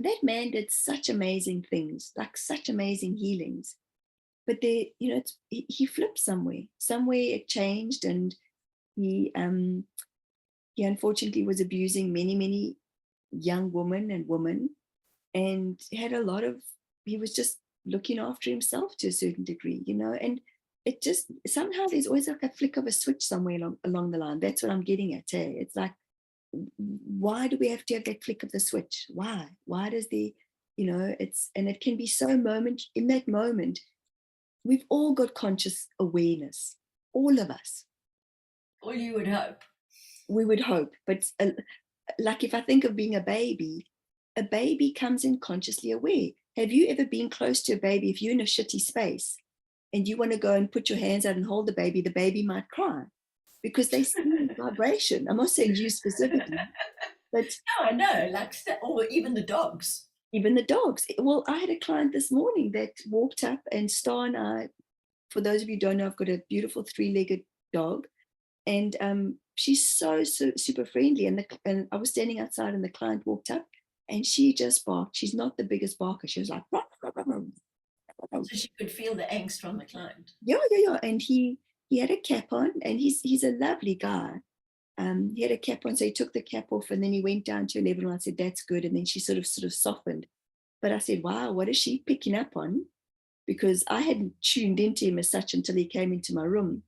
That man did such amazing things, like such amazing healings. But they, you know, he flipped somewhere. Somewhere it changed, and he unfortunately was abusing many young women, and had a lot of. He was just looking after himself to a certain degree, you know, and it just somehow there's always like a flick of a switch somewhere along the line. That's what I'm getting at. Hey, it's like, why do we have to have that flick of the switch? Why does the, you know, and it can be so in that moment, we've all got conscious awareness, all of us. Well, you would hope. We would hope, but like if I think of being a baby comes in consciously aware. Have you ever been close to a baby? If you're in a shitty space and you want to go and put your hands out and hold the baby might cry because they see vibration. I'm not saying you specifically, but no, I know, like, or even the dogs. Even the dogs. Well, I had a client this morning that walked up, and Star and I, for those of you who don't know, I've got a beautiful 3-legged dog, and she's so super friendly. And I was standing outside, and the client walked up, and she just barked. She's not the biggest barker. She was like, rah, rah, rah, rah. So she could feel the angst from the client. Yeah. And he had a cap on, and he's a lovely guy. He had a cap on, so he took the cap off, and then he went down to a level, and I said, that's good. And then she sort of softened. But I said, wow, what is she picking up on? Because I hadn't tuned into him as such until he came into my room.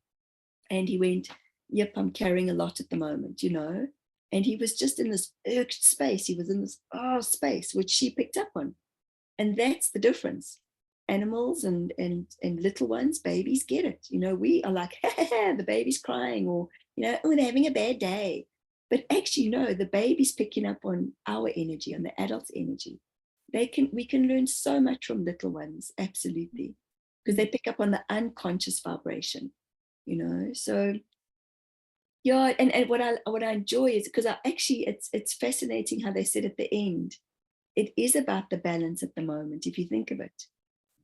And he went, yep, I'm carrying a lot at the moment, you know. And he was just in this irked space. He was in this space, which she picked up on. And that's the difference. Animals and little ones, babies get it. You know, we are like, the baby's crying, or, you know, oh, they're having a bad day. But actually, no, the baby's picking up on our energy, on the adult's energy. We can learn so much from little ones, absolutely, because they pick up on the unconscious vibration, you know. So yeah, and what I enjoy is because it's fascinating how they said at the end, it is about the balance at the moment. If you think of it,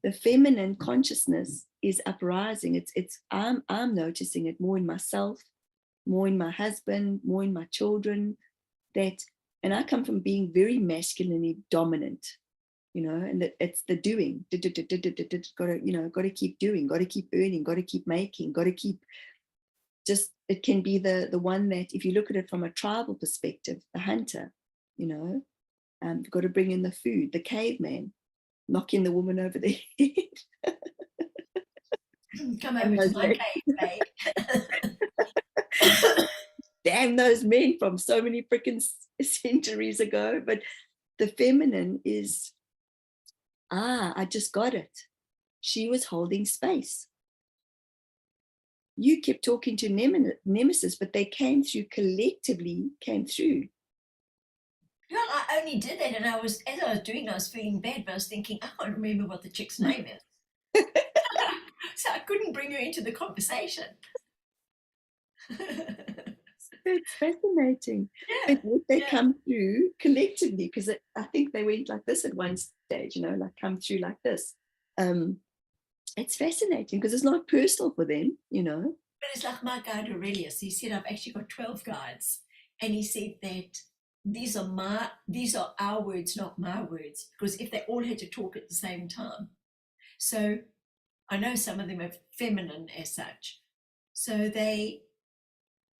the feminine consciousness is uprising. I'm noticing it more in myself, more in my husband, more in my children. And I come from being very masculinely dominant, and it's the doing. Got to keep doing, got to keep earning, got to keep making, got to keep. Just, it can be the one that, if you look at it from a tribal perspective, the hunter, you've got to bring in the food, the caveman, knocking the woman over the head. Come over to my cave, babe. Damn those men from so many freaking centuries ago. But the feminine is, I just got it. She was holding space. You kept talking to Nemesis, but they collectively came through. Well, I only did that, and as I was doing, I was feeling bad, but I was thinking, I can't remember what the chick's name is. So I couldn't bring her into the conversation. It's fascinating. Yeah, But they come through collectively, because I think they went like this at one stage, like come through like this. It's fascinating because it's not personal for them, But it's like my guide Aurelius. He said, I've actually got 12 guides. And he said that these are our words, not my words, because if they all had to talk at the same time. So I know some of them are feminine as such. So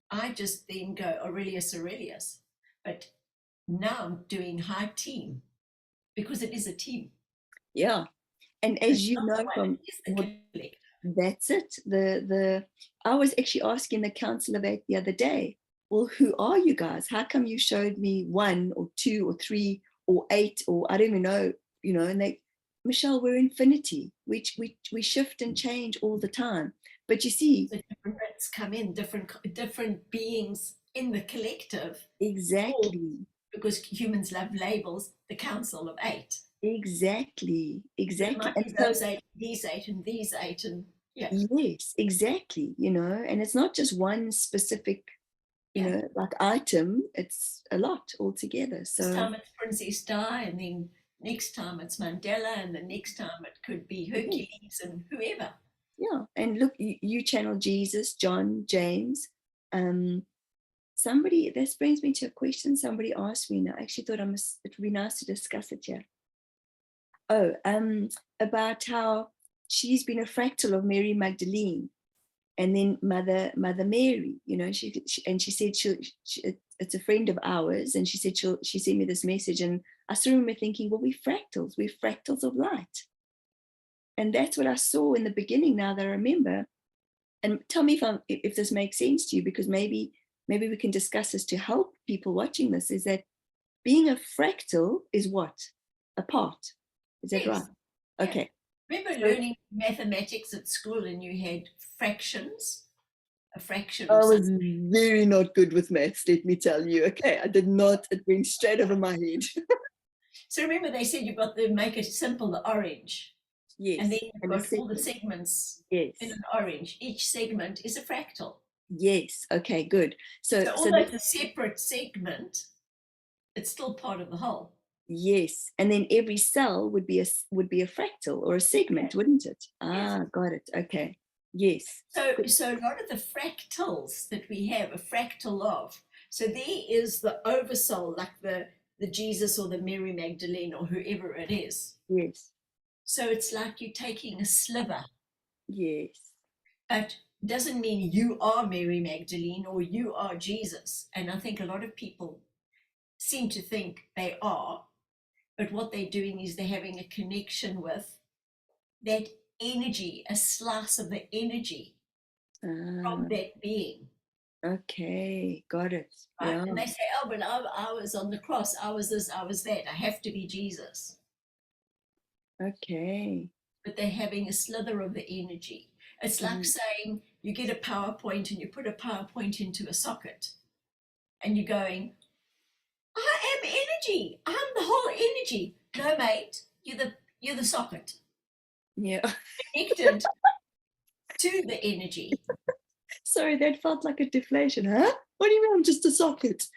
I just then go Aurelius. But now I'm doing high team, because it is a team. Yeah. And as you know from that's it. I was actually asking the Council of Eight the other day, well, who are you guys? How come you showed me 1 or 2 or 3 or 8 or I don't even know, and they, Michelle, we're infinity. We shift and change all the time. But you see, the different bits come in, different beings in the collective. Exactly. Because humans love labels, the Council of Eight. Exactly. It might be those 8, these 8, and these 8, and yeah. Yes, exactly. And it's not just one specific, like item. It's a lot altogether. So this time it's Princess Di, and then next time it's Mandela, and the next time it could be Hercules and whoever. Yeah, and look, you channel Jesus, John, James. Somebody, this brings me to a question somebody asked me, and I actually thought it would be nice to discuss it here. About how she's been a fractal of Mary Magdalene, and then Mother Mary. She said it's a friend of ours, and she said she sent me this message, and I still remember thinking, well, we're fractals of light, and that's what I saw in the beginning. Now that I remember, and tell me if this makes sense to you, because maybe we can discuss this to help people watching this. Is that being a fractal is what? A part. Is that right? Yeah. Okay. Remember learning mathematics at school, and you had fractions? A fraction. I was very not good with maths, let me tell you. Okay, I did not. It went straight over my head. So remember, they said you've got to make it simple, the orange. Yes. And then you've got all the segments in an orange. Each segment is a fractal. Yes. Okay, good. So although it's a separate segment, it's still part of the whole. Yes. And then every cell would be a fractal or a segment, wouldn't it? Ah, got it. Okay. Yes. So a lot of the fractals that we have, a fractal of, so there is the oversoul, like the Jesus or the Mary Magdalene or whoever it is. Yes. So it's like you're taking a sliver. Yes. But doesn't mean you are Mary Magdalene or you are Jesus. And I think a lot of people seem to think they are, but what they're doing is they're having a connection with that energy, a slice of the energy from that being. Okay, got it. Right? Yeah. And they say, oh, but I was on the cross, I was this, I was that, I have to be Jesus. Okay. But they're having a slither of the energy. It's like saying you get a PowerPoint and you put a PowerPoint into a socket, and you're going, I am energy. I'm the whole energy. No, mate, you're the socket. Yeah. Connected to the energy. Sorry, that felt like a deflation, huh? What do you mean I'm just a socket?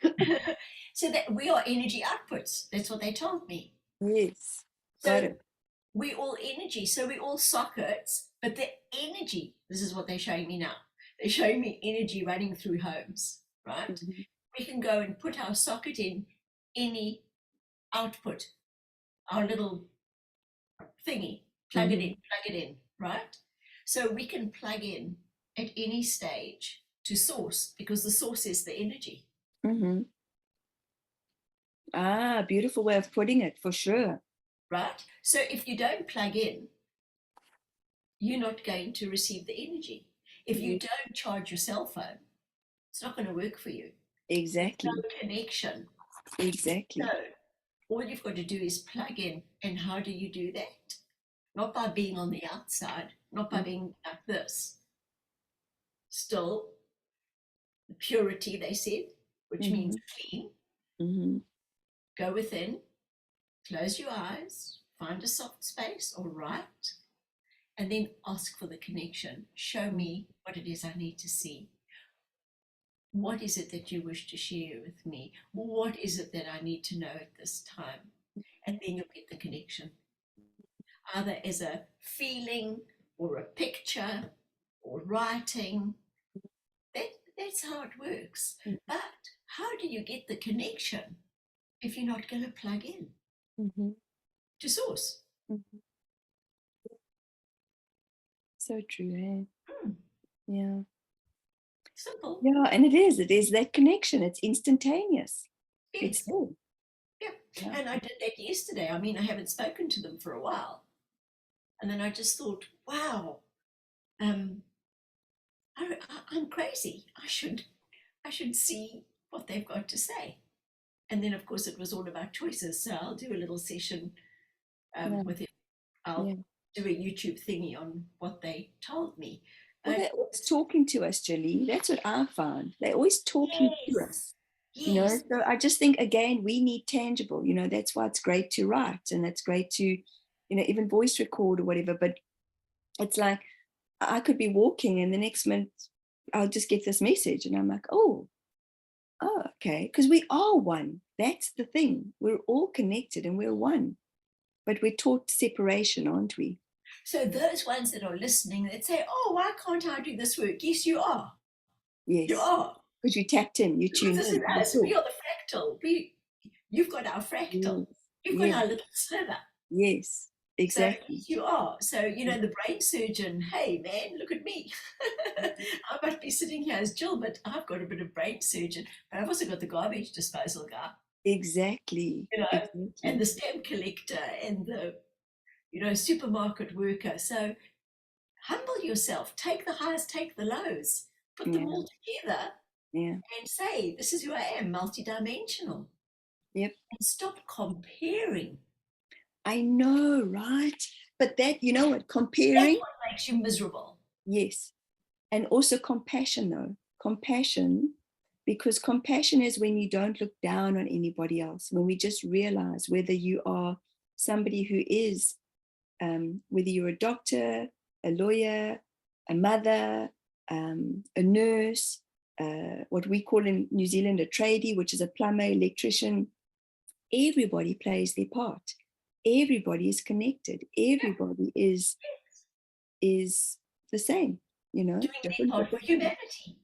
So that we are energy outputs. That's what they told me. Yes. Got it. We all energy. So we all sockets, but the energy, this is what they're showing me now. They're showing me energy running through homes, right? Mm-hmm. We can go and put our socket in any output, our little thingy, plug it in, right? So we can plug in at any stage to source, because the source is the energy. Mm-hmm. Ah, beautiful way of putting it, for sure. Right? So if you don't plug in, you're not going to receive the energy. If you don't charge your cell phone, it's not going to work for you. Exactly. No connection. Exactly. So all you've got to do is plug in. And how do you do that? Not by being on the outside, not by being like this. Still, the purity, they said, which means clean. Mm-hmm. Go within, close your eyes, find a soft space or right, and then ask for the connection. Show me what it is I need to see. What is it that you wish to share with me? What is it that I need to know at this time? And then you'll get the connection, either as a feeling or a picture or writing. That's how it works. But how do you get the connection if you're not going to plug in to source? So true, eh? Yeah. Simple. Yeah, and it is that connection. It's instantaneous. Yes. It's all. Yeah. And I did that yesterday. I mean, I haven't spoken to them for a while. And then I just thought, wow, I'm crazy. I should see what they've got to say. And then, of course, it was all about choices. So I'll do a little session with it. I'll do a YouTube thingy on what they told me. Well, they're always talking to us, Jolie. That's what I found. They're always talking to us. Yes. You know, so I just think, again, we need tangible. You know, that's why it's great to write, and it's great to, you know, even voice record or whatever. But it's like I could be walking and the next minute I'll just get this message and I'm like, oh, okay. Because we are one. That's the thing. We're all connected and we're one. But we're taught separation, aren't we? So those ones that are listening that say, oh, why can't I do this work? Yes, you are. Yes. You are. Because you tapped in, you tuned in. This is us. We are the fractal. You've got our fractal. Yes. You've got our little sliver. Yes, exactly. So you are. So, you know, the brain surgeon, hey, man, look at me. I might be sitting here as Jill, but I've got a bit of brain surgeon. But I've also got the garbage disposal guy. Exactly. You know, and the stamp collector and the, you know, supermarket worker. So humble yourself. Take the highs, take the lows. Put them all together and say, this is who I am, multidimensional. Yep. And stop comparing. I know, right? But that, you know what, comparing. That's what makes you miserable. Yes. And also compassion, though. Compassion, because compassion is when you don't look down on anybody else, when we just realize whether you are somebody who is, whether you're a doctor, a lawyer, a mother, a nurse, what we call in New Zealand a tradie, which is a plumber, electrician. Everybody plays their part. Everybody is connected. Everybody is the same, you know. Doing their part for humanity.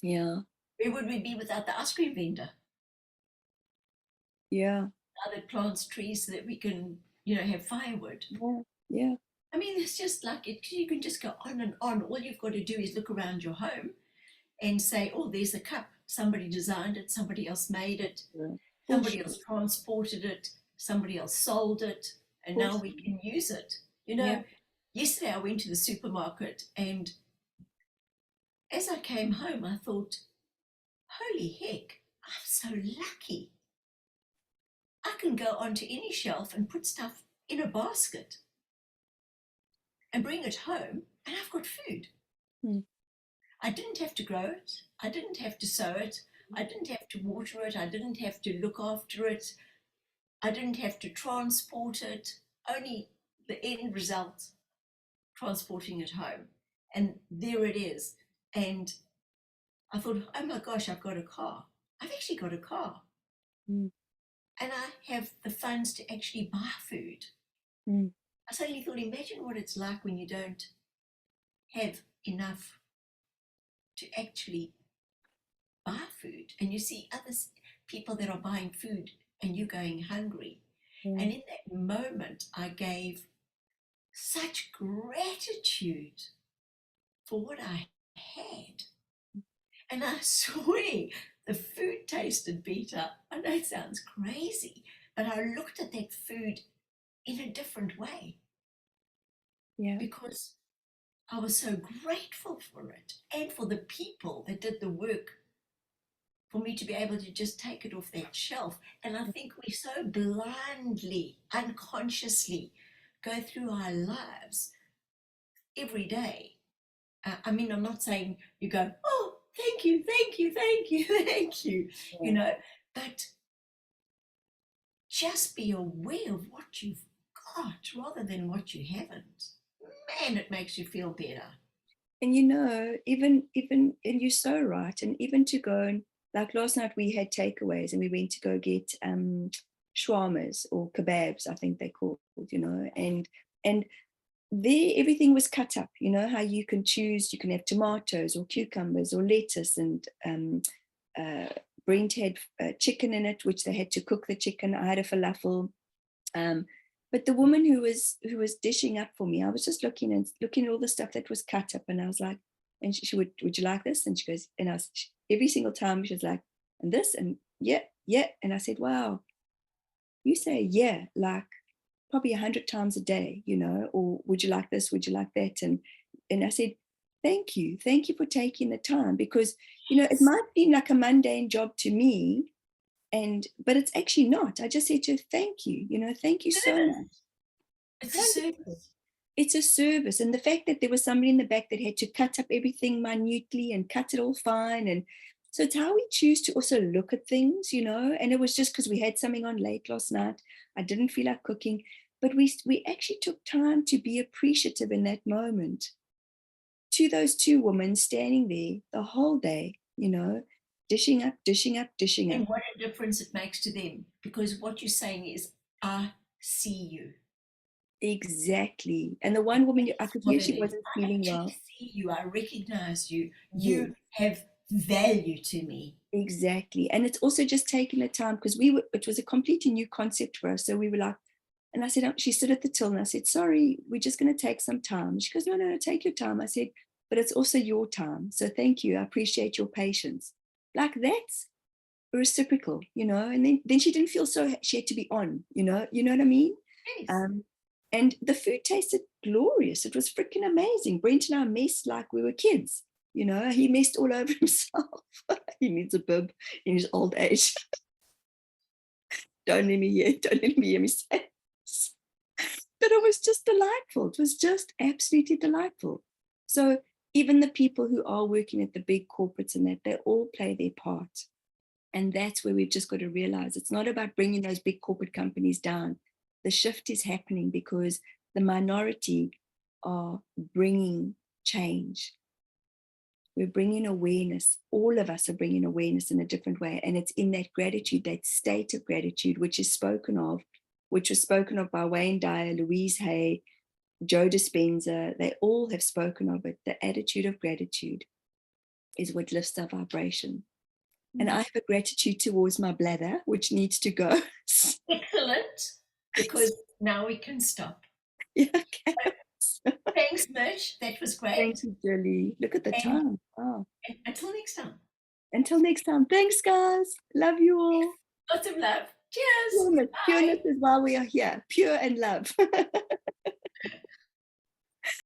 Yeah. Where would we be without the ice cream vendor? Yeah. Now that plants trees so that we can, you know, have firewood. Yeah. I mean, it's just like it. You can just go on and on. All you've got to do is look around your home and say, oh, there's a cup. Somebody designed it. Somebody else made it. Somebody else transported it. Somebody else sold it. And now we can use it. You know, yesterday I went to the supermarket and as I came home, I thought, holy heck, I'm so lucky. I can go onto any shelf and put stuff in a basket and bring it home and I've got food. I didn't have to grow it. I didn't have to sow it. I didn't have to water it. I didn't have to look after it. I didn't have to transport it. Only the end result, transporting it home. And there it is. And I thought, oh my gosh, I've got a car. I've actually got a car. And I have the funds to actually buy food. I suddenly thought, imagine what it's like when you don't have enough to actually buy food. And you see other people that are buying food and you're going hungry. And in that moment, I gave such gratitude for what I had. And I swear, the food tasted better. I know it sounds crazy, but I looked at that food in a different way Yeah. because I was so grateful for it and for the people that did the work for me to be able to just take it off that shelf. And I think we so blindly, unconsciously go through our lives every day. I mean, I'm not saying you go, oh, thank you, thank you, thank you, thank you, you know, but just be aware of what you've got rather than what you haven't. Man, it makes you feel better. And you know, even and you're so right. And even to go and, like last night we had takeaways and we went to go get shawarmas or kebabs, I think they're called, you know, and there everything was cut up. You know how you can choose, you can have tomatoes or cucumbers or lettuce, and Brent had chicken in it, which they had to cook the chicken. I had a falafel. But the woman who was dishing up for me, I was just looking at all the stuff that was cut up, and I was like, and she would you like this? And she goes, and I was, every single time she was like, and this, and yeah, yeah. And I said, wow, you say yeah, like probably 100 times a day, you know, or would you like this? Would you like that? And I said, thank you for taking the time, because, you know, it might seem like a mundane job to me, but it's actually not. I just said to her, thank you, you know, thank you so much. It's a service. It's a service. And the fact that there was somebody in the back that had to cut up everything minutely and cut it all fine. And so it's how we choose to also look at things, you know. And it was just because we had something on late last night. I didn't feel like cooking, but we actually took time to be appreciative in that moment to those two women standing there the whole day, you know, dishing up, dishing up, dishing up. And what a difference it makes to them, because what you're saying is, I see you. Exactly. And the one woman, I could hear she I wasn't feeling actually well. see you. I recognize you. Yes. You have value to me. Exactly. And it's also just taking the time, because it was a completely new concept for us. So we were like, and I said, she stood at the till and I said, sorry, we're just going to take some time. She goes, no, no, no, take your time. I said, but it's also your time. So thank you. I appreciate your patience. Like that's reciprocal, you know. And then she didn't feel so she had to be on, you know what I mean? Yes. And the food tasted glorious. It was freaking amazing. Brent and I messed like we were kids, you know. He messed all over himself. He needs a bib in his old age. Don't let me hear me say this. But it was just delightful. It was just absolutely delightful. So even the people who are working at the big corporates and that, they all play their part. And that's where we've just got to realize it's not about bringing those big corporate companies down. The shift is happening because the minority are bringing change. We're bringing awareness. All of us are bringing awareness in a different way. And it's in that gratitude, that state of gratitude, which was spoken of by Wayne Dyer, Louise Hay, Joe Dispenza. They all have spoken of it. The attitude of gratitude is what lifts our vibration. And I have a gratitude towards my bladder, which needs to go. Excellent. Because now we can stop. Yeah, okay. Thanks, Mitch. That was great. Thank you, Julie. Look at the time. Wow. And until next time. Until next time. Thanks, guys. Love you all. Lots of love. Cheers. Pureness is why we are here. Pure and love.